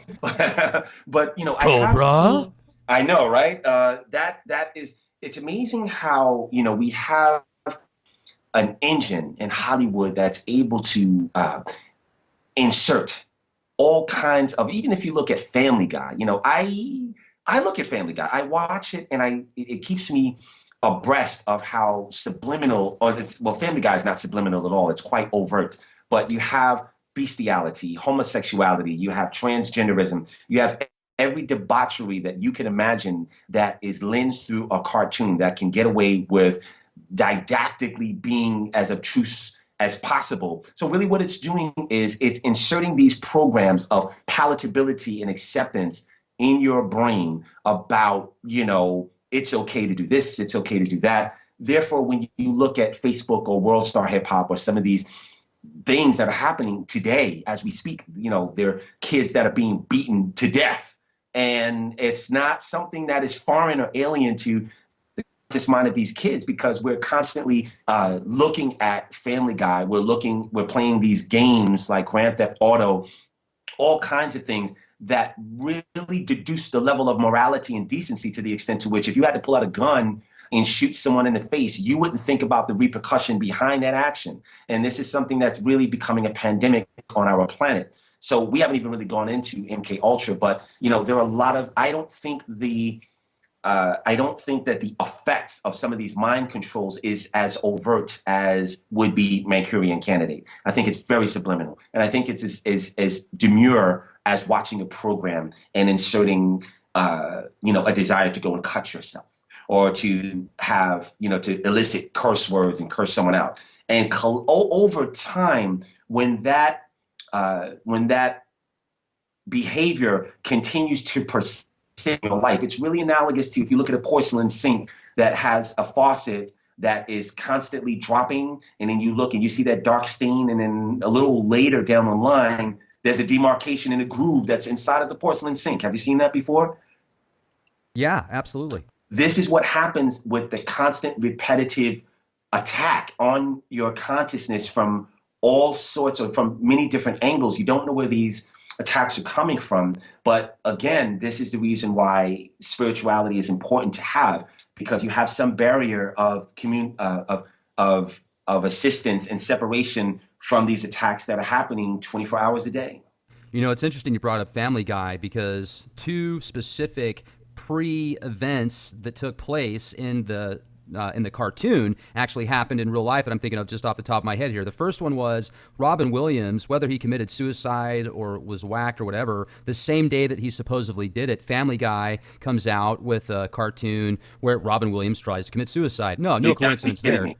But Cobra? I know, right? It's amazing how, we have an engine in Hollywood that's able to insert all kinds of, even if you look at Family Guy, I look at Family Guy, I watch it, and it keeps me abreast of how subliminal, Family Guy is not subliminal at all, it's quite overt, but you have bestiality, homosexuality, you have transgenderism, you have every debauchery that you can imagine that is lensed through a cartoon that can get away with didactically being as obtuse as possible. So really what it's doing is it's inserting these programs of palatability and acceptance in your brain about, it's okay to do this, it's okay to do that. Therefore, when you look at Facebook or World Star Hip Hop or some of these things that are happening today as we speak, there are kids that are being beaten to death. And it's not something that is foreign or alien to this mind of these kids, because we're constantly looking at Family Guy. We're playing these games like Grand Theft Auto all kinds of things that really deduce the level of morality and decency, to the extent to which if you had to pull out a gun and shoot someone in the face, you wouldn't think about the repercussion behind that action. And this is something that's really becoming a pandemic on our planet. So we haven't even really gone into MK Ultra, but there are a lot of, I don't think that the effects of some of these mind controls is as overt as would be Manchurian Candidate. I think it's very subliminal. And I think it's as demure as watching a program and inserting, a desire to go and cut yourself, or to have, to elicit curse words and curse someone out. And over time, when that behavior continues to persist in your life, it's really analogous to, if you look at a porcelain sink that has a faucet that is constantly dropping, and then you look and you see that dark stain, and then a little later down the line, there's a demarcation in a groove that's inside of the porcelain sink. Have you seen that before? Yeah, absolutely. This is what happens with the constant repetitive attack on your consciousness from all sorts of, from many different angles. You don't know where these attacks are coming from. But again, this is the reason why spirituality is important to have, because you have some barrier of assistance and separation from these attacks that are happening 24 hours a day. It's interesting you brought up Family Guy, because two specific pre-events that took place in the cartoon actually happened in real life, and I'm thinking of just off the top of my head here. The first one was Robin Williams, whether he committed suicide or was whacked or whatever, the same day that he supposedly did it, Family Guy comes out with a cartoon where Robin Williams tries to commit suicide. No coincidence there.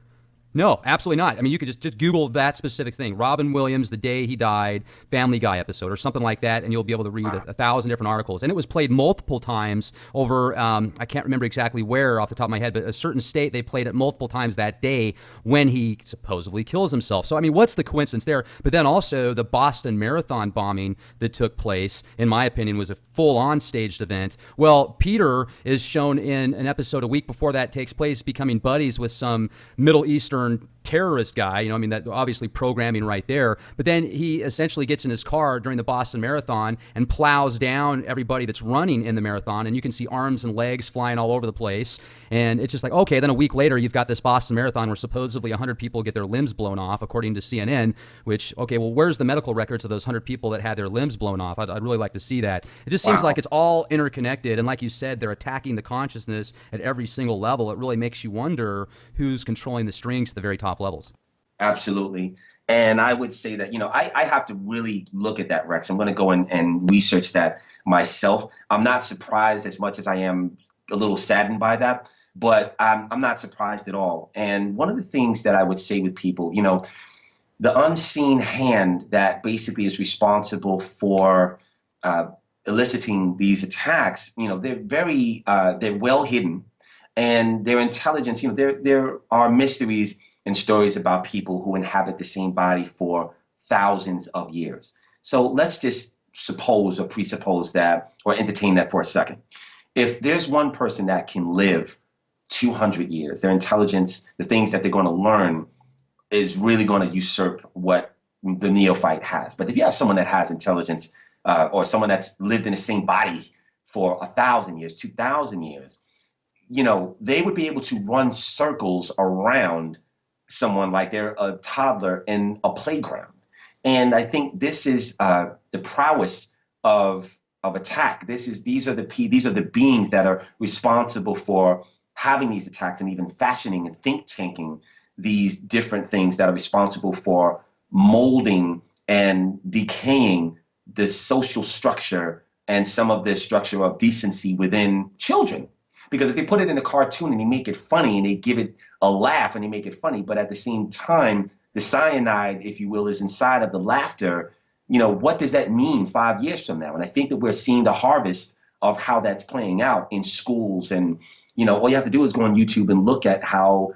No, absolutely not. I mean, you could just Google that specific thing, Robin Williams, the day he died, Family Guy episode, or something like that, and you'll be able to read 1,000 different articles. And it was played multiple times over, I can't remember exactly where off the top of my head, but a certain state, they played it multiple times that day when he supposedly kills himself. So, I mean, what's the coincidence there? But then also the Boston Marathon bombing that took place, in my opinion, was a full-on staged event. Well, Peter is shown in an episode a week before that takes place becoming buddies with some Middle Eastern terrorist guy, that obviously programming right there. But then he essentially gets in his car during the Boston Marathon and plows down everybody that's running in the marathon, and you can see arms and legs flying all over the place. And it's just like, okay, then a week later, you've got this Boston Marathon where supposedly 100 people get their limbs blown off, according to CNN, which, okay, well, where's the medical records of those 100 people that had their limbs blown off? I'd really like to see that. It just seems like it's all interconnected, and like you said, they're attacking the consciousness at every single level. It really makes you wonder who's controlling the strings to the very top levels. Absolutely. And I would say that, I have to really look at that, Rex. I'm going to go and research that myself. I'm not surprised as much as I am a little saddened by that, but I'm not surprised at all. And one of the things that I would say with people, the unseen hand that basically is responsible for eliciting these attacks, they're well hidden, and their intelligence, there are mysteries and stories about people who inhabit the same body for thousands of years. So let's just suppose or presuppose that, or entertain that for a second. If there's one person that can live 200 years, their intelligence, the things that they're going to learn is really going to usurp what the neophyte has. But if you have someone that has intelligence, or someone that's lived in the same body for 1,000 years, 2,000 years, they would be able to run circles around someone like they're a toddler in a playground. And I think this is the prowess of attack. These are the beings that are responsible for having these attacks and even fashioning and think tanking these different things that are responsible for molding and decaying the social structure and some of the structure of decency within children. Because if they put it in a cartoon and they make it funny and they give it a laugh and they make it funny, but at the same time, the cyanide, if you will, is inside of the laughter, what does that mean 5 years from now? And I think that we're seeing the harvest of how that's playing out in schools. And, all you have to do is go on YouTube and look at how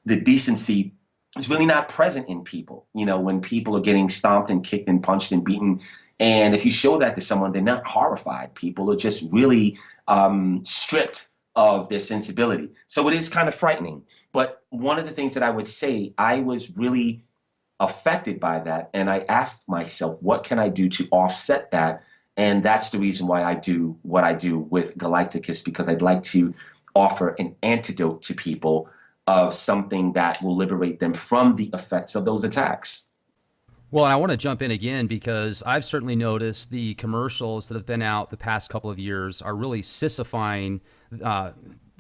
the decency is really not present in people, when people are getting stomped and kicked and punched and beaten. And if you show that to someone, they're not horrified. People are just really stripped of their sensibility. So it is kind of frightening. But one of the things that I would say, I was really affected by that. And I asked myself, what can I do to offset that? And that's the reason why I do what I do with Galacticus, because I'd like to offer an antidote to people of something that will liberate them from the effects of those attacks. Well, and I want to jump in again because I've certainly noticed the commercials that have been out the past couple of years are really sissifying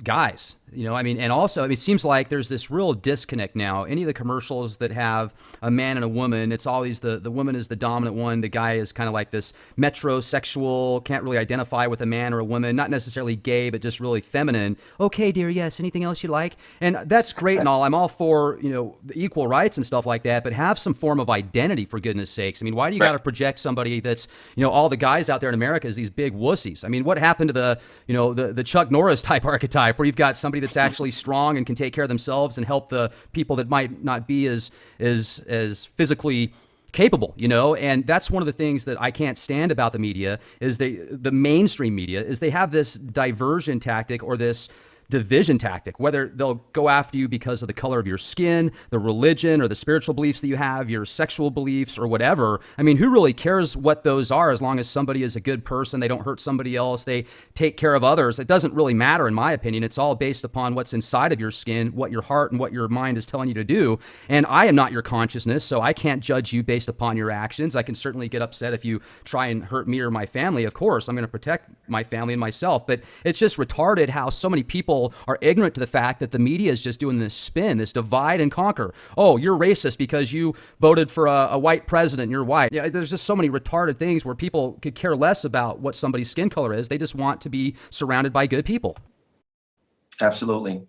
guys, you know, I mean, and also, I mean, it seems like there's this real disconnect now. Any of the commercials that have a man and a woman, it's always the woman is the dominant one. The guy is kind of like this metrosexual, can't really identify with a man or a woman, not necessarily gay, but just really feminine. Okay, dear, yes, anything else you like? And that's great and all. I'm all for, you know, the equal rights and stuff like that, but have some form of identity, for goodness sakes. I mean, why do you got to project somebody that's, you know, all the guys out there in America is these big wussies? I mean, what happened to the, you know, the Chuck Norris type archetype where you've got somebody that's actually strong and can take care of themselves and help the people that might not be as physically capable, you know? And that's one of the things that I can't stand about the media is the mainstream media is they have this diversion tactic or this division tactic, whether they'll go after you because of the color of your skin, the religion or the spiritual beliefs that you have, your sexual beliefs or whatever. I mean, who really cares what those are as long as somebody is a good person, they don't hurt somebody else, they take care of others. It doesn't really matter in my opinion. It's all based upon what's inside of your skin, what your heart and what your mind is telling you to do. And I am not your consciousness, so I can't judge you based upon your actions. I can certainly get upset if you try and hurt me or my family. Of course, I'm going to protect my family and myself, but it's just retarded how so many people are ignorant to the fact that the media is just doing this spin, this divide and conquer. Oh, you're racist because you voted for a white president, you're white. Yeah, there's just so many retarded things where people could care less about what somebody's skin color is. They just want to be surrounded by good people. Absolutely.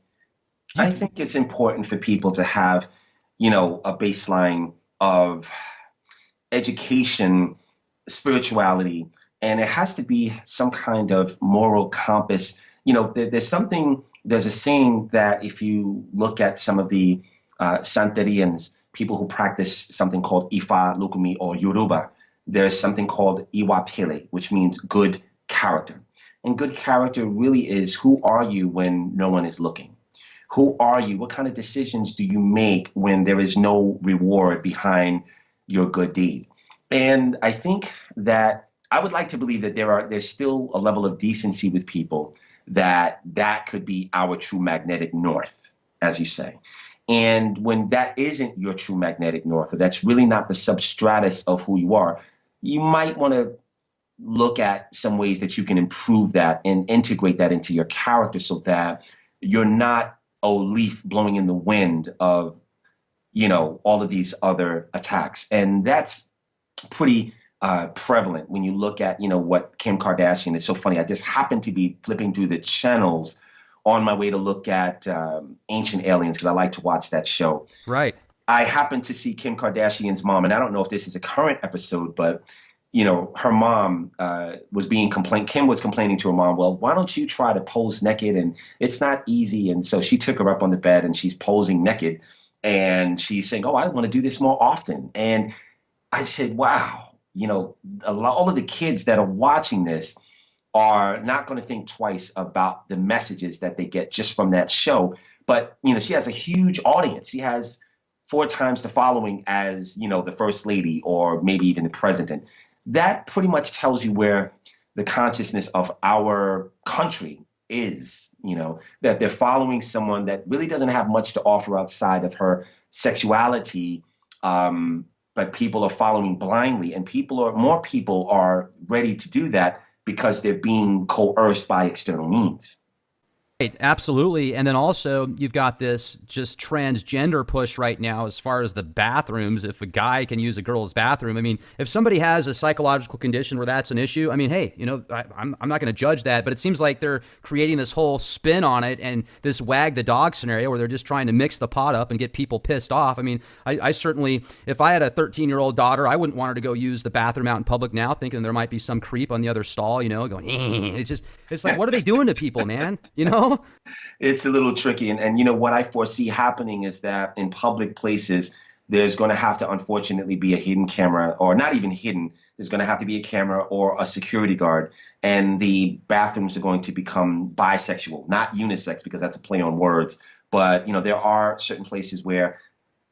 I think it's important for people to have, you know, a baseline of education, spirituality, and it has to be some kind of moral compass. You know, there's a saying that if you look at some of the Santerians, people who practice something called Ifa, Lukumi, or Yoruba, there's something called Iwa Pele, which means good character. And good character really is, who are you when no one is looking? Who are you? What kind of decisions do you make when there is no reward behind your good deed? And I think that I would like to believe that there's still a level of decency with people that could be our true magnetic north, as you say. And when that isn't your true magnetic north, or that's really not the substratus of who you are, you might want to look at some ways that you can improve that and integrate that into your character so that you're not a leaf blowing in the wind of, you know, all of these other attacks. And that's pretty prevalent when you look at, you know, what Kim Kardashian. It's so funny. I just happened to be flipping through the channels on my way to look at Ancient Aliens because I like to watch that show. Right. I happened to see Kim Kardashian's mom, and I don't know if this is a current episode, but you know, her mom Kim was complaining to her mom, well, why don't you try to pose naked? And it's not easy. And so she took her up on the bed and she's posing naked and she's saying, oh, I want to do this more often. And I said, wow, you know, all of the kids that are watching this are not going to think twice about the messages that they get just from that show. But, you know, she has a huge audience. She has 4 times the following as, you know, the first lady or maybe even the president. That pretty much tells you where the consciousness of our country is, you know, that they're following someone that really doesn't have much to offer outside of her sexuality, but people are following blindly, and more people are ready to do that because they're being coerced by external means. Right, absolutely. And then also you've got this just transgender push right now as far as the bathrooms. If a guy can use a girl's bathroom, I mean, if somebody has a psychological condition where that's an issue, I mean, hey, you know, I'm not going to judge that, but it seems like they're creating this whole spin on it and this wag the dog scenario where they're just trying to mix the pot up and get people pissed off. I mean, I certainly, if I had a 13-year-old daughter, I wouldn't want her to go use the bathroom out in public now thinking there might be some creep on the other stall, you know, going, it's like, what are they doing to people, man? You know? It's a little tricky. And you know, what I foresee happening is that in public places, there's going to have to unfortunately be a hidden camera, or not even hidden. There's going to have to be a camera or a security guard. And the bathrooms are going to become bisexual, not unisex, because that's a play on words. But, you know, there are certain places where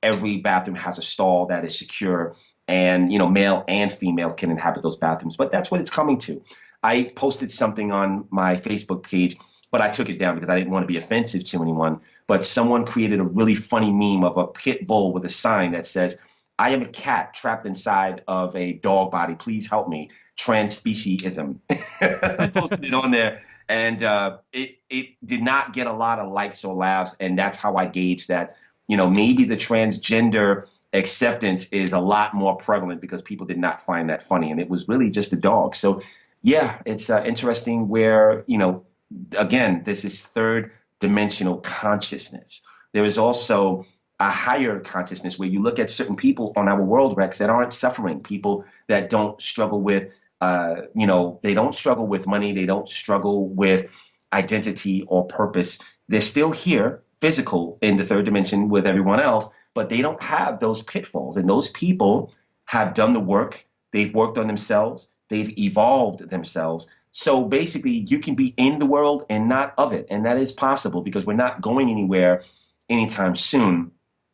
every bathroom has a stall that is secure, and male and female can inhabit those bathrooms. But that's what it's coming to. I posted something on my Facebook page, but I took it down because I didn't want to be offensive to anyone. But someone created a really funny meme of a pit bull with a sign that says, "I am a cat trapped inside of a dog body. Please help me. Transspeciesism." I posted it on there, and it did not get a lot of likes or laughs. And that's how I gauge that, maybe the transgender acceptance is a lot more prevalent because people did not find that funny. And it was really just a dog. So, yeah, it's interesting where, again, this is third dimensional consciousness. There is also a higher consciousness where you look at certain people on our world, Rex, that aren't suffering, people that don't struggle with, they don't struggle with money. They don't struggle with identity or purpose. They're still here, physical in the third dimension with everyone else, but they don't have those pitfalls. And those people have done the work. They've worked on themselves. They've evolved themselves. So basically, you can be in the world and not of it. And that is possible because we're not going anywhere anytime soon.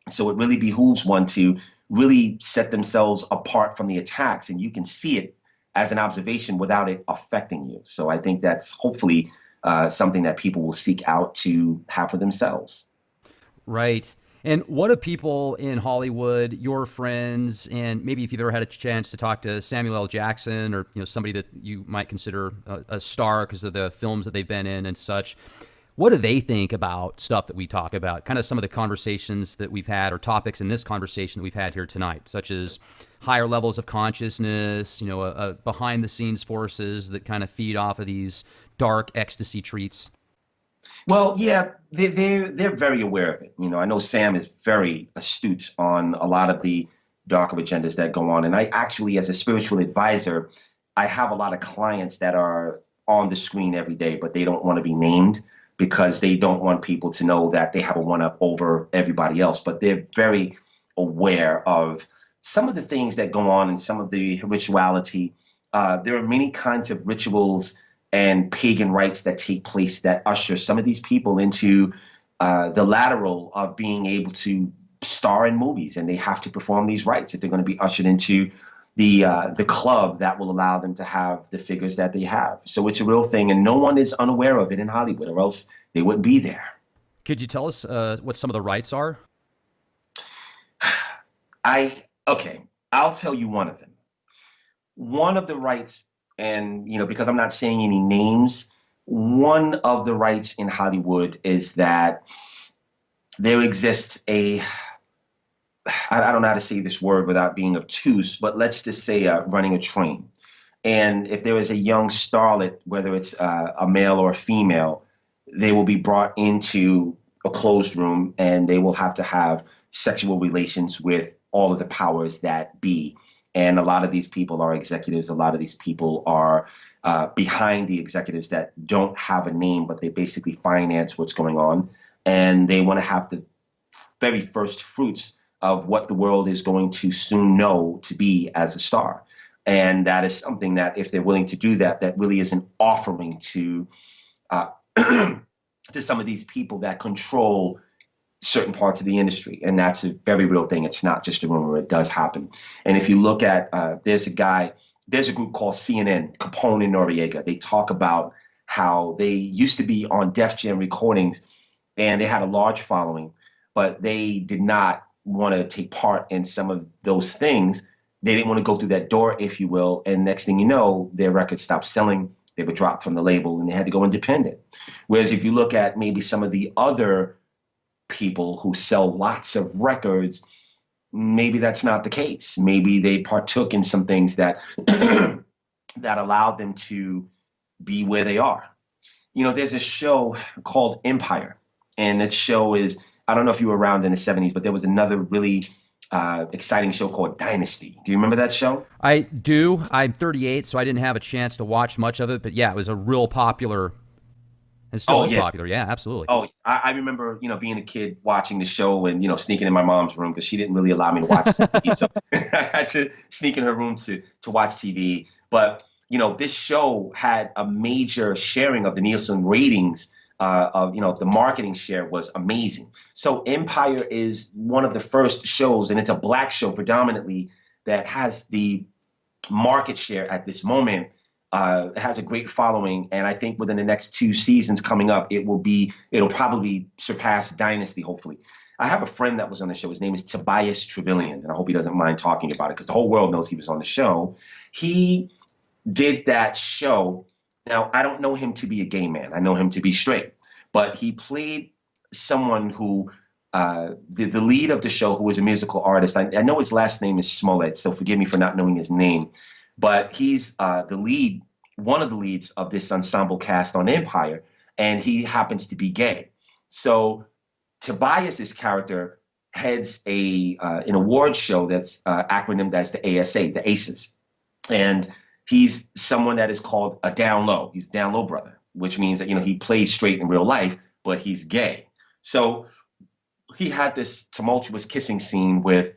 So it really behooves one to really set themselves apart from the attacks. And you can see it as an observation without it affecting you. So I think that's hopefully something that people will seek out to have for themselves. Right. And what do people in Hollywood, your friends, and maybe if you've ever had a chance to talk to Samuel L. Jackson or somebody that you might consider a star because of the films that they've been in and such, what do they think about stuff that we talk about? Kind of some of the conversations that we've had or topics in this conversation that we've had here tonight, such as higher levels of consciousness, behind the scenes forces that kind of feed off of these dark ecstasy treats. Well, yeah, they're very aware of it. I know Sam is very astute on a lot of the darker agendas that go on. And I actually, as a spiritual advisor, I have a lot of clients that are on the screen every day, but they don't want to be named because they don't want people to know that they have a one-up over everybody else. But they're very aware of some of the things that go on and some of the rituality. There are many kinds of rituals and pagan rites that take place that usher some of these people into the lateral of being able to star in movies, and they have to perform these rites if they're going to be ushered into the club that will allow them to have the figures that they have. So it's a real thing, and no one is unaware of it in Hollywood, or else they wouldn't be there. Could you tell us what some of the rites are? Okay, I'll tell you one of them. One of the rites, and because I'm not saying any names, one of the rites in Hollywood is that there exists I don't know how to say this word without being obtuse, but let's just say running a train. And if there is a young starlet, whether it's a male or a female, they will be brought into a closed room and they will have to have sexual relations with all of the powers that be. And a lot of these people are executives. A lot of these people are behind the executives that don't have a name, but they basically finance what's going on. And they want to have the very first fruits of what the world is going to soon know to be as a star. And that is something that if they're willing to do that, that really is an offering to to some of these people that control certain parts of the industry. And that's a very real thing. It's not just a rumor. It does happen. And if you look at, there's a group called CNN, Capone and Noriega. They talk about how they used to be on Def Jam recordings and they had a large following, but they did not want to take part in some of those things. They didn't want to go through that door, if you will. And next thing you know, their records stopped selling. They were dropped from the label and they had to go independent. Whereas if you look at maybe some of the other people who sell lots of records, maybe that's not the case. Maybe they partook in some things that that allowed them to be where they are. There's a show called Empire, and that show is, I don't know if you were around in the 70s, but there was another really exciting show called Dynasty. Do you remember that show? I do. I'm 38, so I didn't have a chance to watch much of it, but yeah, it was a real popular, and still is popular. Yeah, absolutely. Oh, I remember, being a kid watching the show and, sneaking in my mom's room because she didn't really allow me to watch TV. So I had to sneak in her room to watch TV. But, this show had a major sharing of the Nielsen ratings of, the marketing share was amazing. So Empire is one of the first shows, and it's a black show predominantly, that has the market share at this moment. It has a great following, and I think within the next 2 seasons coming up, it'll probably surpass Dynasty, hopefully. I have a friend that was on the show. His name is Tobias Trevelyan, and I hope he doesn't mind talking about it because the whole world knows he was on the show. He did that show. Now, I don't know him to be a gay man. I know him to be straight, but he played someone who, the lead of the show, who was a musical artist. I know his last name is Smollett, so forgive me for not knowing his name. But he's the lead, one of the leads of this ensemble cast on Empire, and he happens to be gay. So Tobias's character heads an award show that's acronymed as the ASA, the ACEs. And he's someone that is called a down low. He's a down low brother, which means that, he plays straight in real life, but he's gay. So he had this tumultuous kissing scene with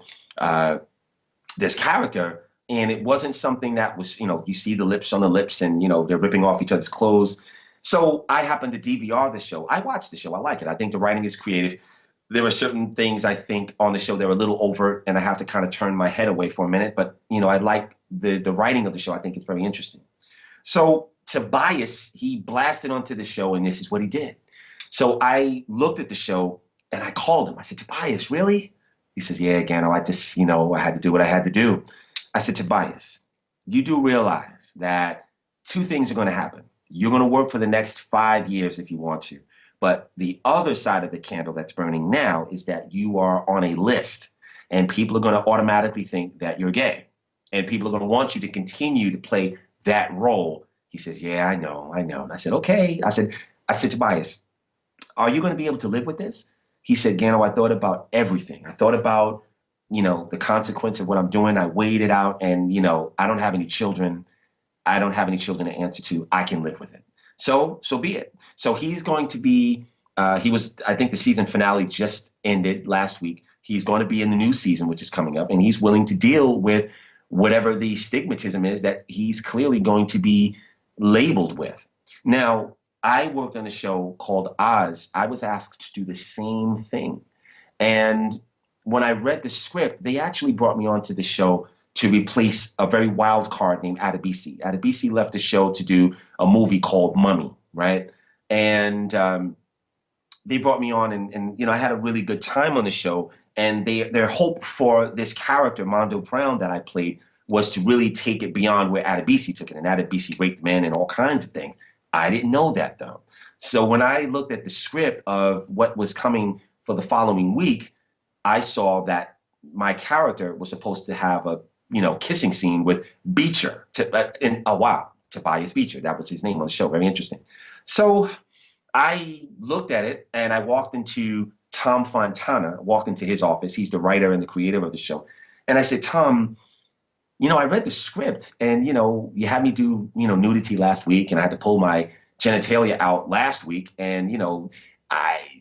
this character. And it wasn't something that was, you see the lips on the lips and, they're ripping off each other's clothes. So I happened to DVR the show. I watched the show. I like it. I think the writing is creative. There were certain things I think on the show that were a little overt, and I have to kind of turn my head away for a minute. But, I like the writing of the show. I think it's very interesting. So Tobias, he blasted onto the show, and this is what he did. So I looked at the show, and I called him. I said, Tobias, really? He says, yeah, Gano, I just, I had to do what I had to do. I said, Tobias, you do realize that 2 things are going to happen. You're going to work for the next 5 years if you want to. But the other side of the candle that's burning now is that you are on a list, and people are going to automatically think that you're gay. And people are going to want you to continue to play that role. He says, yeah, I know. And I said, okay. I said, Tobias, are you going to be able to live with this? He said, Gano, I thought about everything. I thought about the consequence of what I'm doing. I weighed it out, and, I don't have any children. I don't have any children to answer to. I can live with it. So be it. So he's going to be, I think the season finale just ended last week. He's going to be in the new season, which is coming up, and he's willing to deal with whatever the stigmatism is that he's clearly going to be labeled with. Now, I worked on a show called Oz. I was asked to do the same thing. And when I read the script, they actually brought me onto the show to replace a very wild card named Adebisi. Adebisi left the show to do a movie called Mummy, right? And they brought me on, and I had a really good time on the show. And their hope for this character, Mondo Brown, that I played, was to really take it beyond where Adebisi took it. And Adebisi raped men and all kinds of things. I didn't know that, though. So when I looked at the script of what was coming for the following week, I saw that my character was supposed to have a kissing scene with Beecher. Tobias Beecher. That was his name on the show. Very interesting. So I looked at it, and I walked into Tom Fontana, walked into his office. He's the writer and the creator of the show. And I said, Tom, I read the script, and, you had me do, nudity last week, and I had to pull my genitalia out last week. And,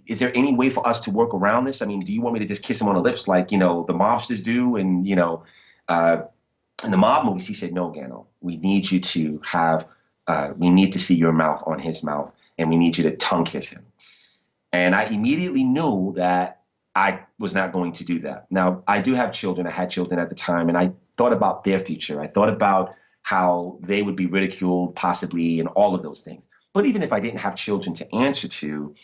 is there any way for us to work around this? I mean, do you want me to just kiss him on the lips like, the mobsters do? And, in the mob movies, he said, no, Gano, we need you to have, we need to see your mouth on his mouth, and we need you to tongue kiss him. And I immediately knew that I was not going to do that. Now, I do have children. I had children at the time, and I thought about their future. I thought about how they would be ridiculed, possibly, and all of those things. But even if I didn't have children to answer to,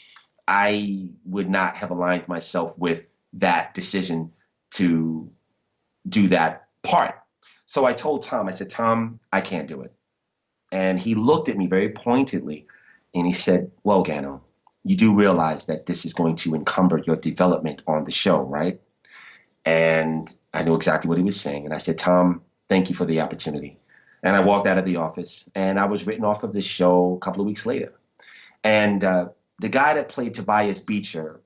I would not have aligned myself with that decision to do that part. So I told Tom, I said, Tom, I can't do it. And he looked at me very pointedly, and he said, well, Gano, you do realize that this is going to encumber your development on the show, right? And I knew exactly what he was saying. And I said, Tom, thank you for the opportunity. And I walked out of the office, and I was written off of the show a couple of weeks later. And the guy that played Tobias Beecher,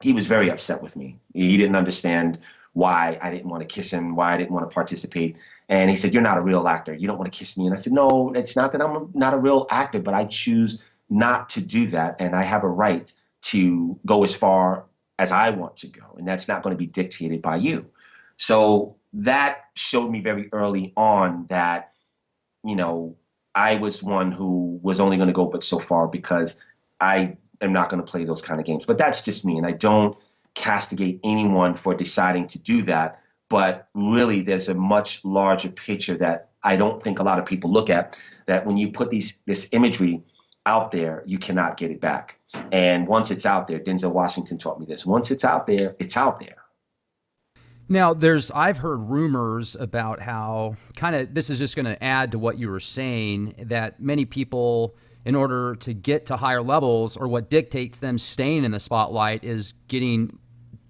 he was very upset with me. He didn't understand why I didn't want to kiss him, why I didn't want to participate. And he said, you're not a real actor. You don't want to kiss me. And I said, no, it's not that I'm not a real actor, but I choose not to do that. And I have a right to go as far as I want to go. And that's not going to be dictated by you. So that showed me very early on that, I was one who was only going to go but so far, because I am not going to play those kind of games. But that's just me, and I don't castigate anyone for deciding to do that. But really, there's a much larger picture that I don't think a lot of people look at, that when you put this imagery out there, you cannot get it back. And once it's out there, Denzel Washington taught me this. Once it's out there, it's out there. Now, I've heard rumors about how this is just going to add to what you were saying, that many people, in order to get to higher levels, or what dictates them staying in the spotlight, is getting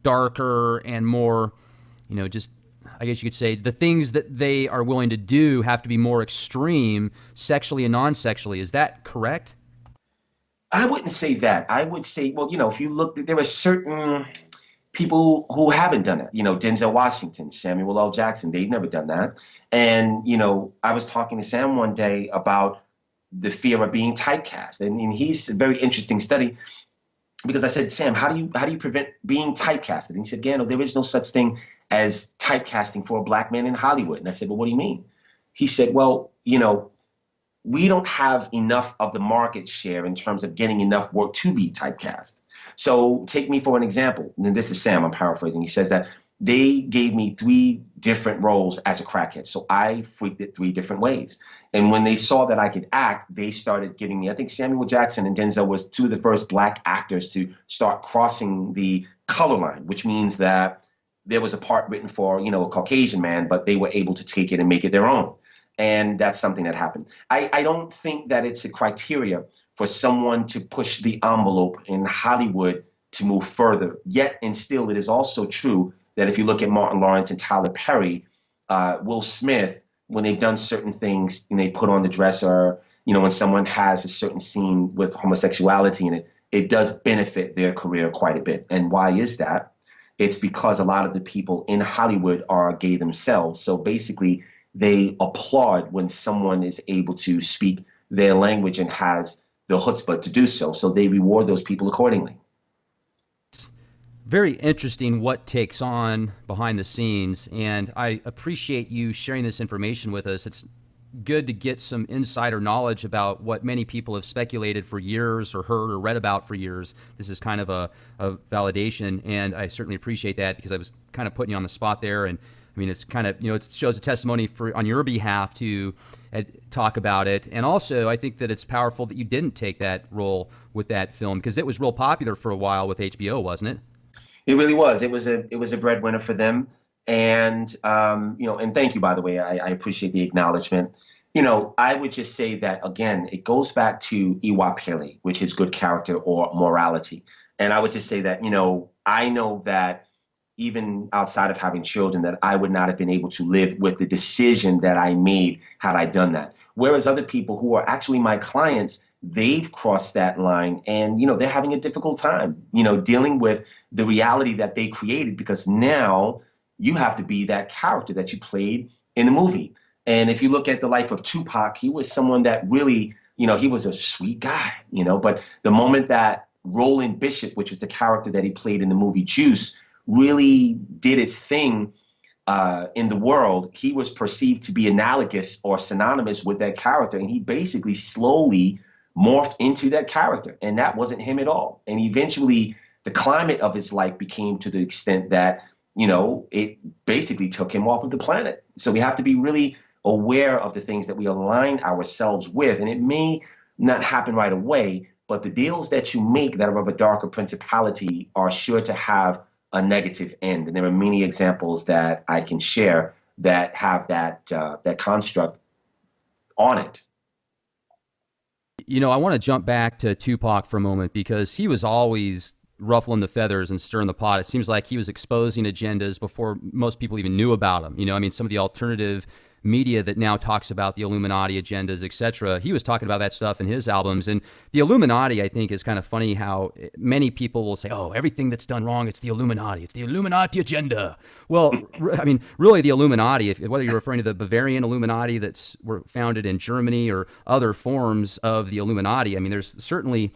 darker and more, just, I guess you could say, the things that they are willing to do have to be more extreme, sexually and non-sexually. Is that correct? I wouldn't say that. I would say, well, if you look, there are certain people who haven't done it. Denzel Washington, Samuel L. Jackson, they've never done that. And, I was talking to Sam one day about the fear of being typecast. And he's a very interesting study, because I said, Sam, how do you prevent being typecasted? And he said, Gano, there is no such thing as typecasting for a black man in Hollywood. And I said, well, what do you mean? He said, well, we don't have enough of the market share in terms of getting enough work to be typecast. So take me for an example. And this is Sam, I'm paraphrasing. He says that they gave me 3 different roles as a crackhead. So I freaked it 3 different ways. And when they saw that I could act, they started giving me, I think Samuel Jackson and Denzel was 2 of the first black actors to start crossing the color line, which means that there was a part written for, a Caucasian man, but they were able to take it and make it their own. And that's something that happened. I don't think that it's a criteria for someone to push the envelope in Hollywood to move further. Yet and still, it is also true that if you look at Martin Lawrence and Tyler Perry, Will Smith, when they've done certain things and they put on the dress, or, when someone has a certain scene with homosexuality in it, it does benefit their career quite a bit. And why is that? It's because a lot of the people in Hollywood are gay themselves. So basically, they applaud when someone is able to speak their language and has the chutzpah to do so. So they reward those people accordingly. Very interesting what takes on behind the scenes, and I appreciate you sharing this information with us. It's good to get some insider knowledge about what many people have speculated for years, or heard or read about for years. This is kind of a validation, and I certainly appreciate that, because I was kind of putting you on the spot there. And I mean, it's kind of, it shows a testimony on your behalf to talk about it. And also, I think that it's powerful that you didn't take that role with that film, because it was real popular for a while with HBO, wasn't it? It really was. It was a breadwinner for them. And, and thank you, by the way. I appreciate the acknowledgement. I would just say that, again, it goes back to iwa pele, which is good character or morality. And I would just say that, I know that even outside of having children, that I would not have been able to live with the decision that I made had I done that. Whereas other people who are actually my clients, they've crossed that line, and, they're having a difficult time, dealing with the reality that they created, because now you have to be that character that you played in the movie. And if you look at the life of Tupac, he was someone that really, he was a sweet guy, but the moment that Roland Bishop, which was the character that he played in the movie Juice, really did its thing in the world, he was perceived to be analogous or synonymous with that character. And he basically slowly morphed into that character. And that wasn't him at all. And eventually the climate of his life became to the extent that, it basically took him off of the planet. So we have to be really aware of the things that we align ourselves with. And it may not happen right away, but the deals that you make that are of a darker principality are sure to have a negative end. And there are many examples that I can share that have that construct on it. I want to jump back to Tupac for a moment, because he was always ruffling the feathers and stirring the pot. It seems like he was exposing agendas before most people even knew about him. Some of the alternative media that now talks about the Illuminati agendas, etc. He was talking about that stuff in his albums. And the Illuminati, I think, is kind of funny how many people will say, oh, everything that's done wrong, it's the Illuminati. It's the Illuminati agenda. Well, I mean, really the Illuminati, whether you're referring to the Bavarian Illuminati were founded in Germany or other forms of the Illuminati, I mean, there's certainly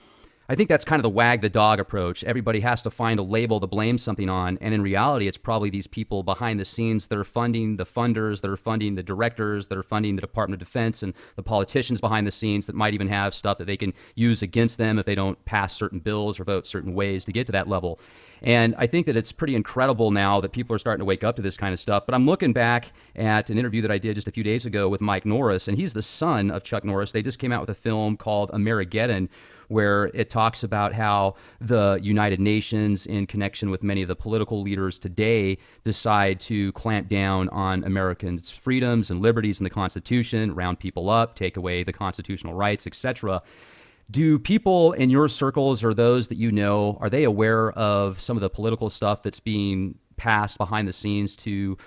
I think that's kind of the wag the dog approach. Everybody has to find a label to blame something on. And in reality, it's probably these people behind the scenes that are funding the funders, that are funding the directors, that are funding the Department of Defense, and the politicians behind the scenes that might even have stuff that they can use against them if they don't pass certain bills or vote certain ways to get to that level. And I think that it's pretty incredible now that people are starting to wake up to this kind of stuff. But I'm looking back at an interview that I did just a few days ago with Mike Norris, and he's the son of Chuck Norris. They just came out with a film called Amerigeddon, where it talks about how the United Nations, in connection with many of the political leaders today, decide to clamp down on Americans' freedoms and liberties in the Constitution, round people up, take away the constitutional rights, etc. Do people in your circles or those that you know, are they aware of some of the political stuff that's being passed behind the scenes to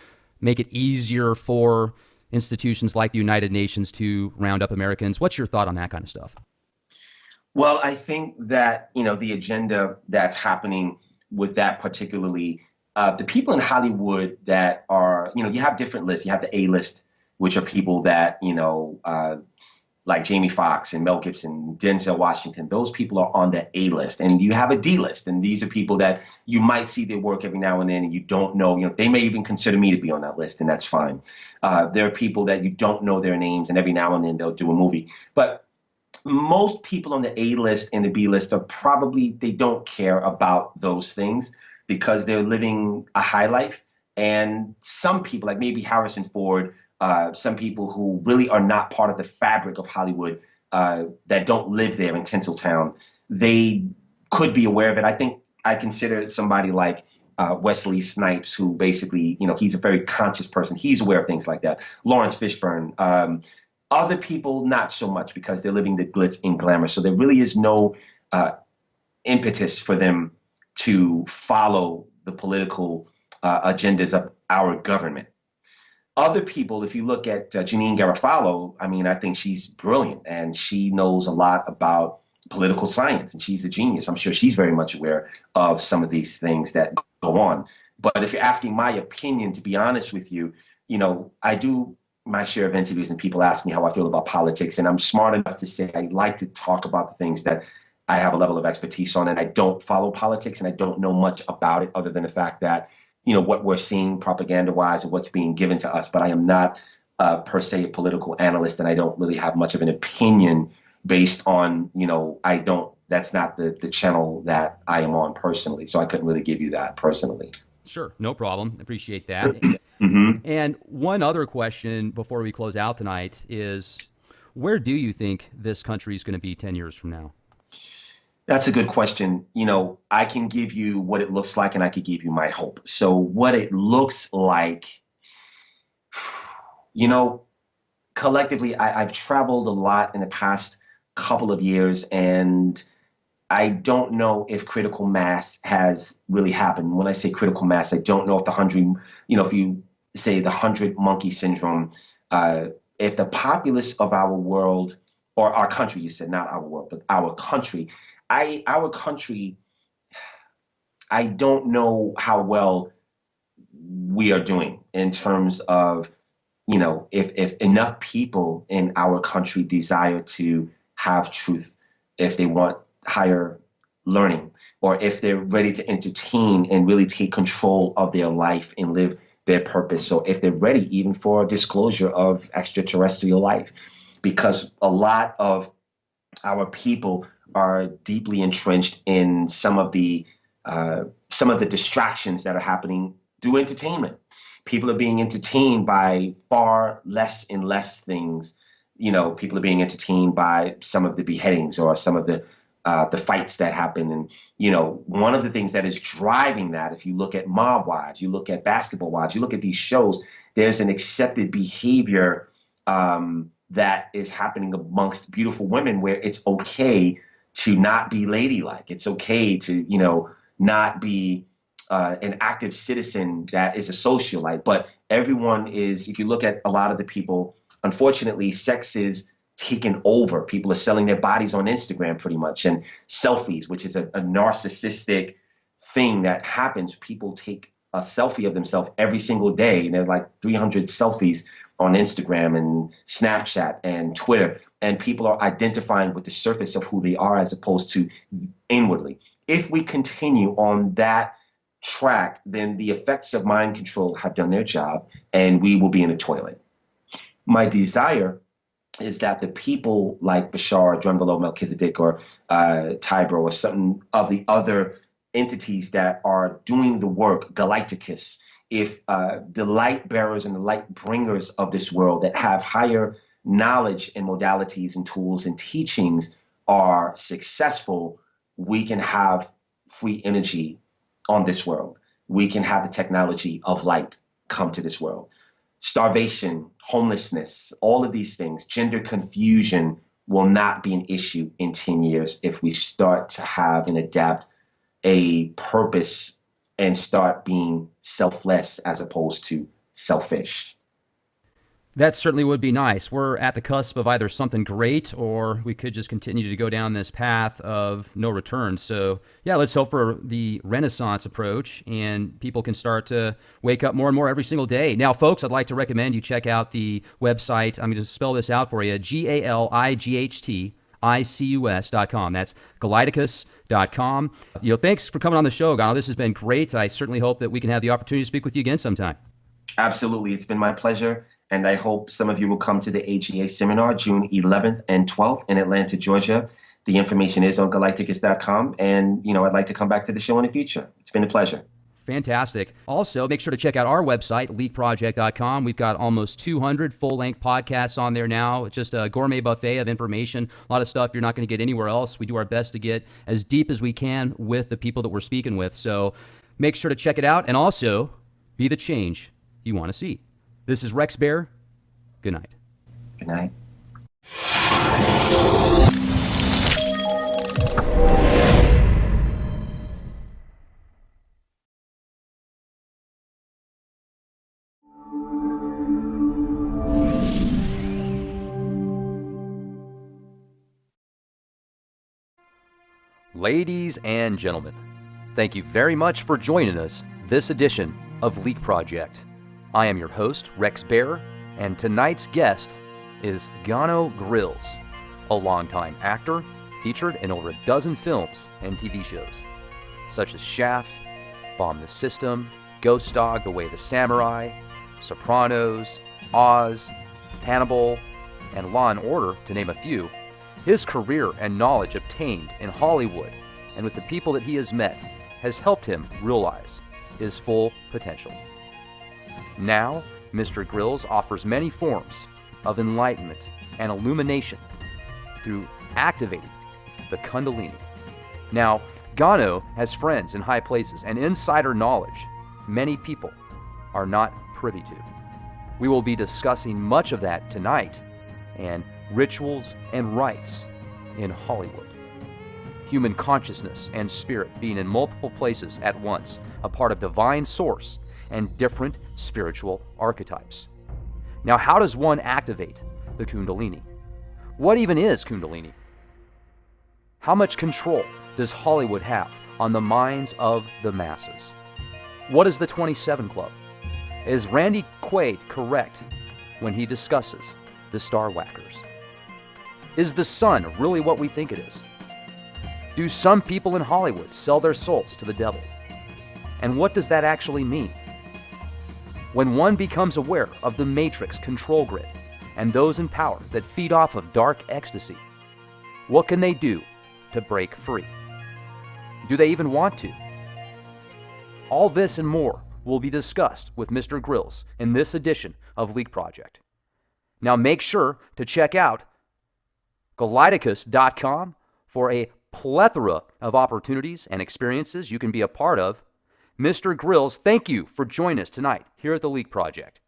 make it easier for institutions like the United Nations to round up Americans? What's your thought on that kind of stuff? Well, I think that, the agenda that's happening with that particularly, the people in Hollywood that are, you have different lists. You have the A list, which are people that, like Jamie Foxx and Mel Gibson, Denzel Washington. Those people are on the A list. And you have a D list. And these are people that you might see their work every now and then and you don't know. They may even consider me to be on that list, and that's fine. There are people that you don't know their names, and every now and then they'll do a movie. But most people on the A list and the B list are probably, they don't care about those things because they're living a high life. And some people, like maybe Harrison Ford, some people who really are not part of the fabric of Hollywood, that don't live there in Tinseltown, they could be aware of it. I think I consider somebody like Wesley Snipes, who basically, he's a very conscious person. He's aware of things like that. Lawrence Fishburne. Other people, not so much, because they're living the glitz and glamour. So there really is no impetus for them to follow the political agendas of our government. Other people, if you look at Janine Garofalo, I think she's brilliant and she knows a lot about political science and she's a genius. I'm sure she's very much aware of some of these things that go on. But if you're asking my opinion, to be honest with you, I do my share of interviews and people ask me how I feel about politics. And I'm smart enough to say I like to talk about the things that I have a level of expertise on. And I don't follow politics and I don't know much about it other than the fact that, what we're seeing propaganda-wise and what's being given to us. But I am not per se a political analyst, and I don't really have much of an opinion based on, that's not the channel that I am on personally. So I couldn't really give you that personally. Sure, no problem. Appreciate that. Mm-hmm. And one other question before we close out tonight is, where do you think this country is going to be 10 years from now? That's a good question. I can give you what it looks like and I could give you my hope. So what it looks like, collectively, I've traveled a lot in the past couple of years, and I don't know if critical mass has really happened. When I say critical mass, I don't know if if you say the 100 monkey syndrome, if the populace of our world, or our country, you said, not our world, but our country, I don't know how well we are doing in terms of, if enough people in our country desire to have truth, if they want higher learning, or if they're ready to entertain and really take control of their life and live their purpose. So if they're ready even for disclosure of extraterrestrial life, because a lot of our people are deeply entrenched in some of the distractions that are happening through entertainment. People are being entertained by far less and less things. People are being entertained by some of the beheadings or some of the fights that happen. And, one of the things that is driving that, if you look at Mob Wives, you look at Basketball Wives, you look at these shows, there's an accepted behavior that is happening amongst beautiful women where it's okay to not be ladylike. It's okay to, not be an active citizen that is a socialite. But everyone is, if you look at a lot of the people, unfortunately, sex is taken over. People are selling their bodies on Instagram pretty much, and selfies, which is a narcissistic thing that happens. People take a selfie of themselves every single day, and there's like 300 selfies on Instagram and Snapchat and Twitter. and people are identifying with the surface of who they are as opposed to inwardly. If we continue on that track, then the effects of mind control have done their job and we will be in the toilet. My desire is that the people like Bashar, Drunvalo, Melchizedek, or Tybro, or some of the other entities that are doing the work, Galacticus, if the light bearers and the light bringers of this world that have higher knowledge and modalities and tools and teachings are successful, we can have free energy on this world. We can have the technology of light come to this world. Starvation, homelessness, all of these things, gender confusion will not be an issue in 10 years if we start to have and adapt a purpose and start being selfless as opposed to selfish. That certainly would be nice. We're at the cusp of either something great or we could just continue to go down this path of no return. So yeah, let's hope for the Renaissance approach and people can start to wake up more and more every single day. Now, folks, I'd like to recommend you check out the website. I'm going to spell this out for you. GALIGHTICUS.com. That's Galacticus.com. Thanks for coming on the show, Gano. This has been great. I certainly hope that we can have the opportunity to speak with you again sometime. Absolutely. It's been my pleasure. And I hope some of you will come to the AGA seminar June 11th and 12th in Atlanta, Georgia. The information is on galacticus.com. And, I'd like to come back to the show in the future. It's been a pleasure. Fantastic. Also, make sure to check out our website, leakproject.com. We've got almost 200 full-length podcasts on there now. It's just a gourmet buffet of information, a lot of stuff you're not going to get anywhere else. We do our best to get as deep as we can with the people that we're speaking with. So make sure to check it out and also be the change you want to see. This is Rex Bear. Good night. Good night. Ladies and gentlemen, thank you very much for joining us this edition of Leak Project. I am your host, Rex Bear, and tonight's guest is Gano Grills, a longtime actor featured in over a dozen films and TV shows, such as Shaft, Bomb the System, Ghost Dog, The Way of the Samurai, Sopranos, Oz, Hannibal, and Law & Order, to name a few. His career and knowledge obtained in Hollywood and with the people that he has met has helped him realize his full potential. Now, Mr. Grills offers many forms of enlightenment and illumination through activating the Kundalini. Now, Gano has friends in high places and insider knowledge many people are not privy to. We will be discussing much of that tonight, and rituals and rites in Hollywood. Human consciousness and spirit being in multiple places at once, a part of divine source and different spiritual archetypes. Now, how does one activate the Kundalini? What even is Kundalini? How much control does Hollywood have on the minds of the masses? What is the 27 Club? Is Randy Quaid correct when he discusses the Star Whackers? Is the sun really what we think it is? Do some people in Hollywood sell their souls to the devil? And what does that actually mean? When one becomes aware of the Matrix control grid and those in power that feed off of dark ecstasy, what can they do to break free? Do they even want to? All this and more will be discussed with Mr. Grills in this edition of Leak Project. Now make sure to check out Galacticus.com for a plethora of opportunities and experiences you can be a part of. Mr. Grills, thank you for joining us tonight here at the Leak Project.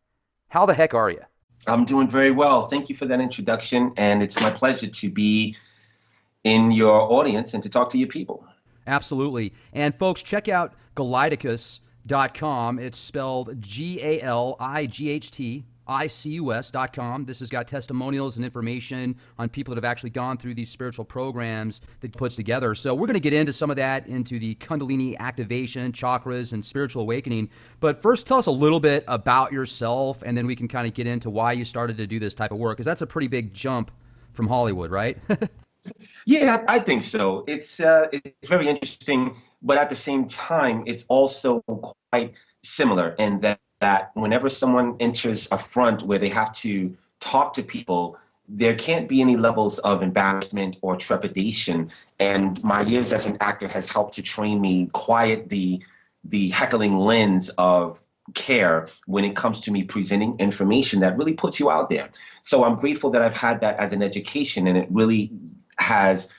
How the heck are you? I'm doing very well. Thank you for that introduction, and it's my pleasure to be in your audience and to talk to your people. Absolutely. And folks, check out Galacticus.com. It's spelled GALIGHTICUS.com. This has got testimonials and information on people that have actually gone through these spiritual programs that it puts together. So we're going to get into some of that, into the Kundalini activation, chakras, and spiritual awakening. But first, tell us a little bit about yourself, and then we can kind of get into why you started to do this type of work, because that's a pretty big jump from Hollywood, right? Yeah, I think so. It's very interesting, but at the same time, it's also quite similar in that whenever someone enters a front where they have to talk to people, there can't be any levels of embarrassment or trepidation. And my years as an actor has helped to train me quiet the heckling lens of care when it comes to me presenting information that really puts you out there. So I'm grateful that I've had that as an education, and it really has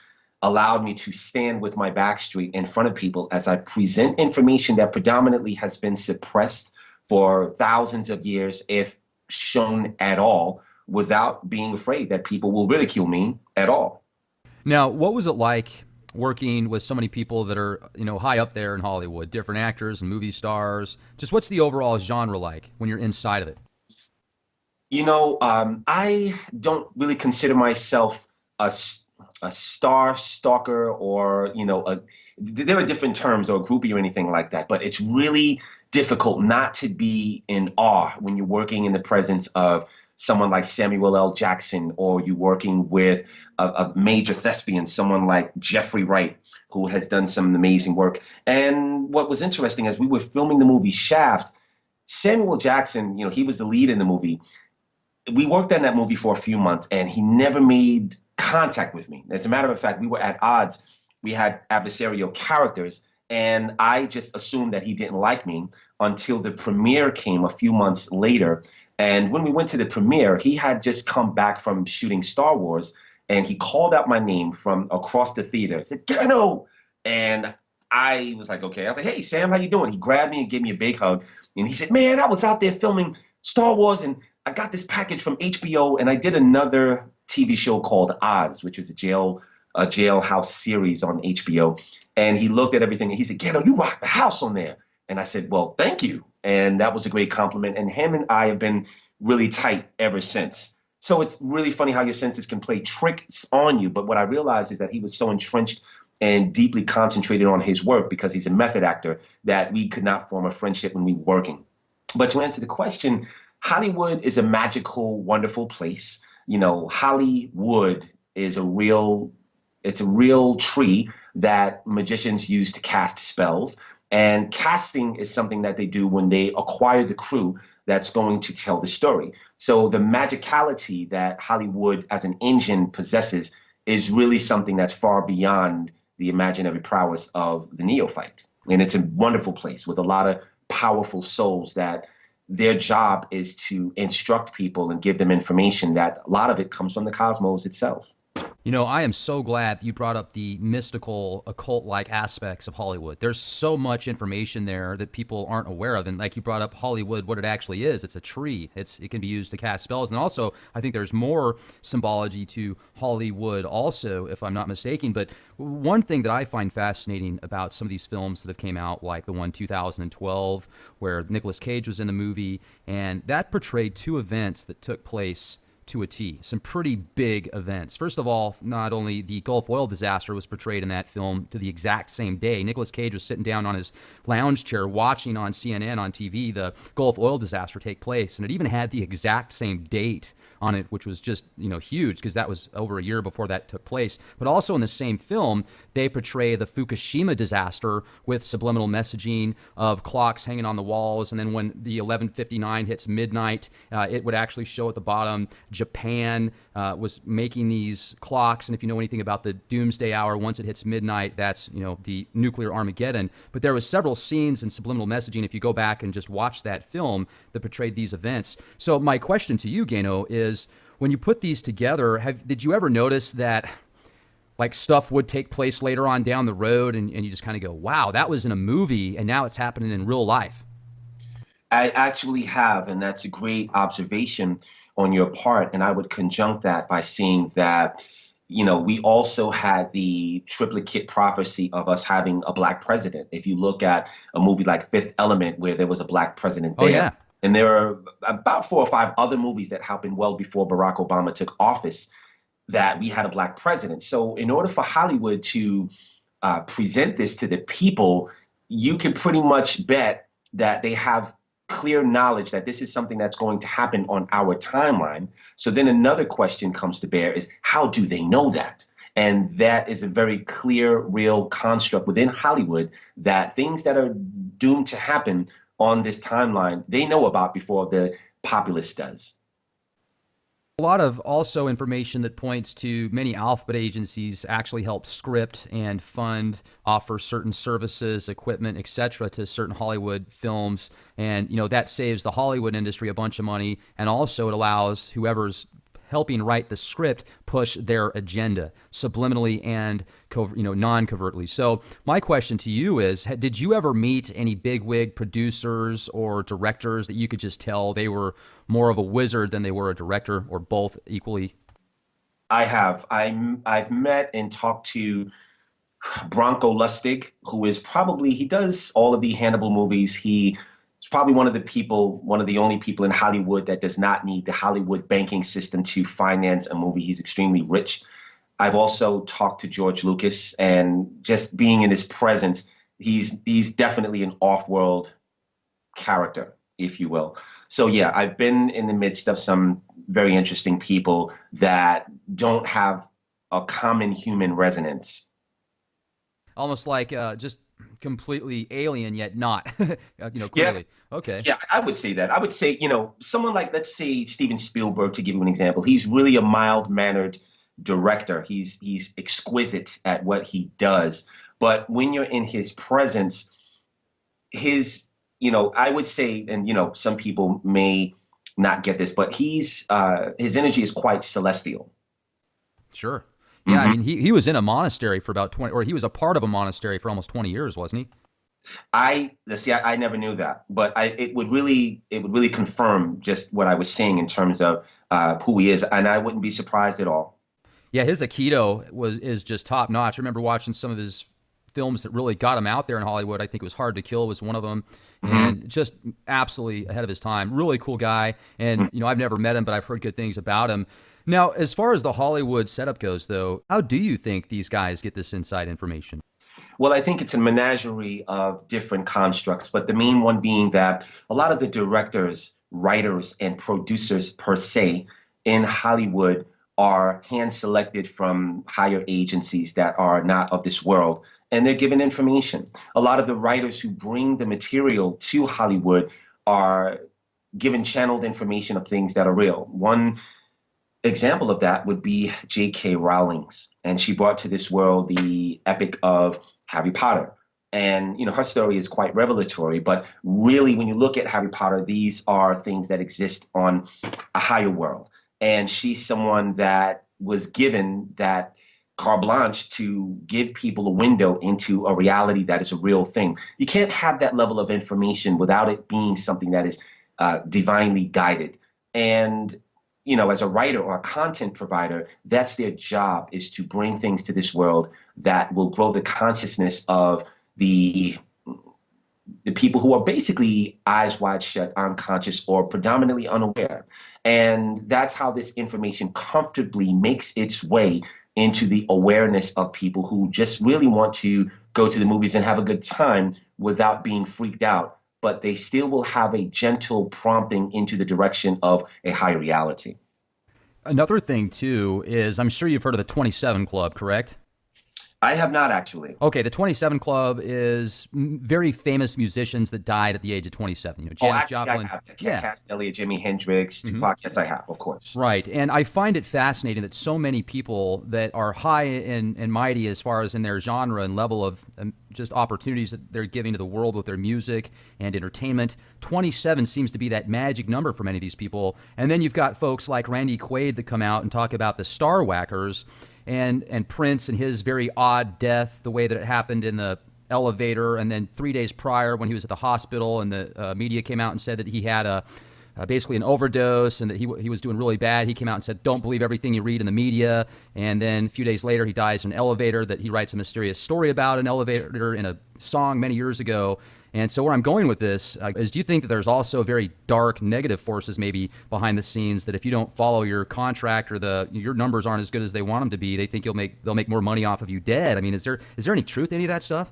allowed me to stand with my back straight in front of people as I present information that predominantly has been suppressed for thousands of years, if shown at all, without being afraid that people will ridicule me at all. Now, what was it like working with so many people that are, high up there in Hollywood, different actors and movie stars? Just what's the overall genre like when you're inside of it? I don't really consider myself a star stalker, or there are different terms, or a groupie or anything like that, but it's really difficult not to be in awe when you're working in the presence of someone like Samuel L. Jackson, or you're working with a major thespian, someone like Jeffrey Wright, who has done some amazing work. And what was interesting, as we were filming the movie Shaft, Samuel Jackson, he was the lead in the movie. We worked on that movie for a few months, and he never made contact with me. As a matter of fact, we were at odds. We had adversarial characters, and I just assumed that he didn't like me until the premiere came a few months later. And when we went to the premiere, he had just come back from shooting Star Wars, and he called out my name from across the theater. He said, "Gano!" And I was like, okay. I was like, "Hey, Sam, how you doing?" He grabbed me and gave me a big hug. And he said, "Man, I was out there filming Star Wars, and I got this package from HBO, and I did another TV show called Oz, which is a jailhouse series on HBO." And he looked at everything and he said, "Gano, you rock the house on there." And I said, "Well, thank you." And that was a great compliment. And him and I have been really tight ever since. So it's really funny how your senses can play tricks on you. But what I realized is that he was so entrenched and deeply concentrated on his work, because he's a method actor, that we could not form a friendship when we were working. But to answer the question, Hollywood is a magical, wonderful place. Hollywood is it's a real tree that magicians use to cast spells. And casting is something that they do when they acquire the crew that's going to tell the story. So the magicality that Hollywood as an engine possesses is really something that's far beyond the imaginary prowess of the neophyte. And it's a wonderful place with a lot of powerful souls that their job is to instruct people and give them information that a lot of it comes from the cosmos itself. I am so glad you brought up the mystical, occult-like aspects of Hollywood. There's so much information there that people aren't aware of. And like you brought up Hollywood, what it actually is, it's a tree. It can be used to cast spells. And also, I think there's more symbology to Hollywood also, if I'm not mistaken. But one thing that I find fascinating about some of these films that have came out, like the one 2012, where Nicolas Cage was in the movie, and that portrayed two events that took place to a T. Some pretty big events. First of all, not only the Gulf oil disaster was portrayed in that film to the exact same day. Nicolas Cage was sitting down on his lounge chair watching on CNN on TV the Gulf oil disaster take place, and it even had the exact same date on it, which was just, huge, because that was over a year before that took place. But also in the same film, they portray the Fukushima disaster with subliminal messaging of clocks hanging on the walls. And then when the 11:59 hits midnight, it would actually show at the bottom, Japan was making these clocks. And if you know anything about the doomsday hour, once it hits midnight, that's, the nuclear Armageddon. But there was several scenes in subliminal messaging, if you go back and just watch that film, that portrayed these events. So my question to you, Gano, is when you put these together, did you ever notice that like stuff would take place later on down the road, and you just kind of go, wow, that was in a movie and now it's happening in real life? I actually have, and that's a great observation on your part. And I would conjunct that by saying that, we also had the triplicate prophecy of us having a black president. If you look at a movie like Fifth Element, where there was a black president there. Oh, yeah. And there are about 4 or 5 other movies that happened well before Barack Obama took office that we had a black president. So in order for Hollywood to present this to the people, you can pretty much bet that they have clear knowledge that this is something that's going to happen on our timeline. So then another question comes to bear is, how do they know that? And that is a very clear, real construct within Hollywood, that things that are doomed to happen on this timeline, they know about before the populace does. A lot of also information that points to many alphabet agencies actually help script and fund, offer certain services, equipment, etc. to certain Hollywood films. And, that saves the Hollywood industry a bunch of money. And also it allows whoever's helping write the script push their agenda subliminally and non-covertly. So my question to you is, did you ever meet any bigwig producers or directors that you could just tell they were more of a wizard than they were a director, or both equally? I have. I've met and talked to Bronco Lustig, who is he does all of the Hannibal movies. He's probably one of the only people in Hollywood that does not need the Hollywood banking system to finance a movie. He's extremely rich. I've also talked to George Lucas, and just being in his presence, he's definitely an off-world character, if you will. So yeah, I've been in the midst of some very interesting people that don't have a common human resonance. Almost like just completely alien, yet not. Clearly. Yeah. Okay. Yeah, I would say that. I would say, someone like, let's say, Steven Spielberg, to give you an example. He's really a mild-mannered director. He's exquisite at what he does. But when you're in his presence, I would say, and, some people may not get this, but his energy is quite celestial. Sure. Yeah, I mean, he was in a monastery for about 20, or he was a part of a monastery for almost 20 years, wasn't he? I never knew that, but it would really confirm just what I was saying in terms of who he is, and I wouldn't be surprised at all. Yeah, his Aikido is just top notch. I remember watching some of his films that really got him out there in Hollywood. I think it was Hard to Kill was one of them, and just absolutely ahead of his time. Really cool guy, and I've never met him, but I've heard good things about him. Now, as far as the Hollywood setup goes, though, how do you think these guys get this inside information? Well, I think it's a menagerie of different constructs, but the main one being that a lot of the directors, writers, and producers per se in Hollywood are hand-selected from higher agencies that are not of this world, and they're given information. A lot of the writers who bring the material to Hollywood are given channeled information of things that are real. One example of that would be J.K. Rowling's, and she brought to this world the epic of Harry Potter. And, her story is quite revelatory, but really when you look at Harry Potter, these are things that exist on a higher world. And she's someone that was given that carte blanche to give people a window into a reality that is a real thing. You can't have that level of information without it being something that is divinely guided. And as a writer or a content provider, that's their job, is to bring things to this world that will grow the consciousness of the people who are basically eyes wide shut, unconscious, or predominantly unaware. And that's how this information comfortably makes its way into the awareness of people who just really want to go to the movies and have a good time without being freaked out, but they still will have a gentle prompting into the direction of a higher reality. Another thing, too, is I'm sure you've heard of the 27 Club, correct? I have not, actually. Okay, the 27 Club is very famous musicians that died at the age of 27. Janis Joplin. I have. Cat Castelli, Jimi Hendrix, Tupac. Yes, I have, of course. Right, and I find it fascinating that so many people that are high and mighty as far as in their genre and level of just opportunities that they're giving to the world with their music and entertainment, 27 seems to be that magic number for many of these people. And then you've got folks like Randy Quaid that come out and talk about the Star Whackers, and Prince and his very odd death, the way that it happened in the elevator, and then 3 days prior when he was at the hospital and the media came out and said that he had basically an overdose and that he was doing really bad. He came out and said, don't believe everything you read in the media. And then a few days later, he dies in an elevator, that he writes a mysterious story about an elevator in a song many years ago. And so where I'm going with this is, do you think that there's also very dark negative forces maybe behind the scenes, that if you don't follow your contract or your numbers aren't as good as they want them to be, they think they'll make more money off of you dead? I mean, is there any truth to any of that stuff?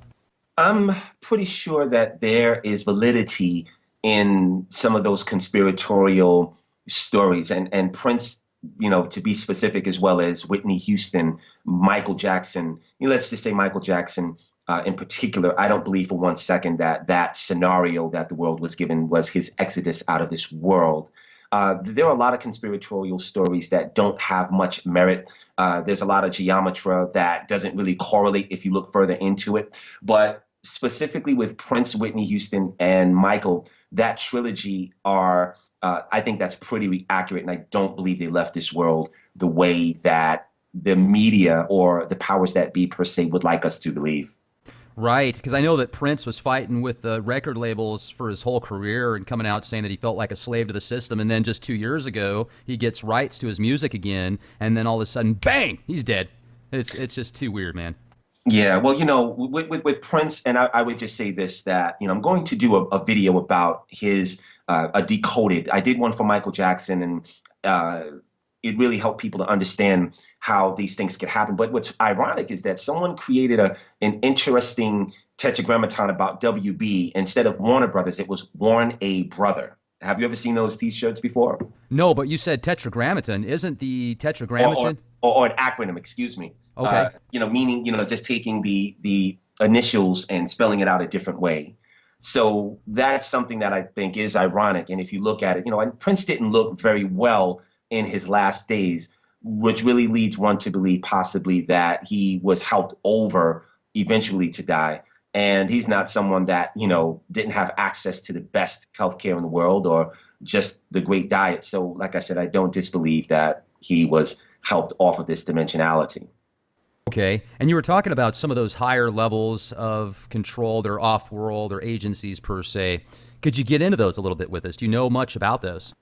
I'm pretty sure that there is validity in some of those conspiratorial stories. And Prince, to be specific, as well as Whitney Houston, Michael Jackson, let's just say Michael Jackson in particular, I don't believe for one second that that scenario that the world was given was his exodus out of this world. There are a lot of conspiratorial stories that don't have much merit. There's a lot of geometry that doesn't really correlate if you look further into it. But specifically with Prince, Whitney Houston, and Michael, that trilogy are, I think that's pretty accurate. And I don't believe they left this world the way that the media or the powers that be per se would like us to believe. Right, because I know that Prince was fighting with the record labels for his whole career and coming out saying that he felt like a slave to the system. And then just 2 years ago, he gets rights to his music again. And then all of a sudden, bang, he's dead. It's just too weird, man. Yeah, well, with Prince, and I would just say this, that, I'm going to do a video about his, a decoded. I did one for Michael Jackson, and it really helped people to understand how these things could happen. But what's ironic is that someone created an interesting tetragrammaton about WB. Instead of Warner Brothers, it was Warn a Brother. Have you ever seen those T-shirts before? No, but you said tetragrammaton. Isn't the tetragrammaton? Or an acronym, excuse me. Okay. Meaning, just taking the initials and spelling it out a different way. So that's something that I think is ironic. And if you look at it, and Prince didn't look very well in his last days, which really leads one to believe possibly that he was helped over eventually to die. And he's not someone that, didn't have access to the best healthcare in the world or just the great diet. So like I said, I don't disbelieve that he was helped off of this dimensionality. Okay. And you were talking about some of those higher levels of control, they're off-world or agencies per se. Could you get into those a little bit with us? Do you know much about those?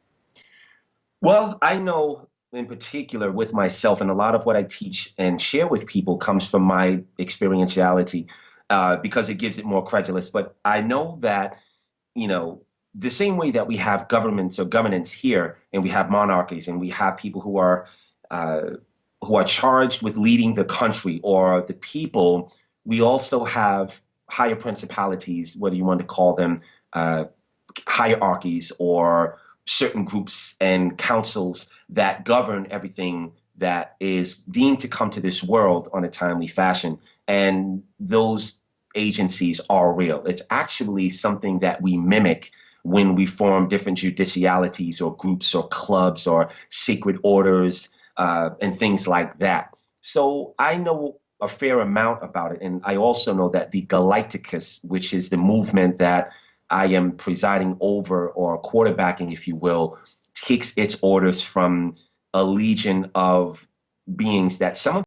Well, I know in particular with myself, and a lot of what I teach and share with people comes from my experientiality, because it gives it more credulous. But I know that, the same way that we have governments or governance here, and we have monarchies, and we have people who are charged with leading the country or the people, we also have higher principalities, whether you want to call them hierarchies or certain groups and councils that govern everything that is deemed to come to this world on a timely fashion. And those agencies are real. It's actually something that we mimic when we form different judicialities or groups or clubs or sacred orders and things like that. So I know a fair amount about it. And I also know that the Galacticus, which is the movement that I am presiding over or quarterbacking, if you will, takes its orders from a legion of beings that some of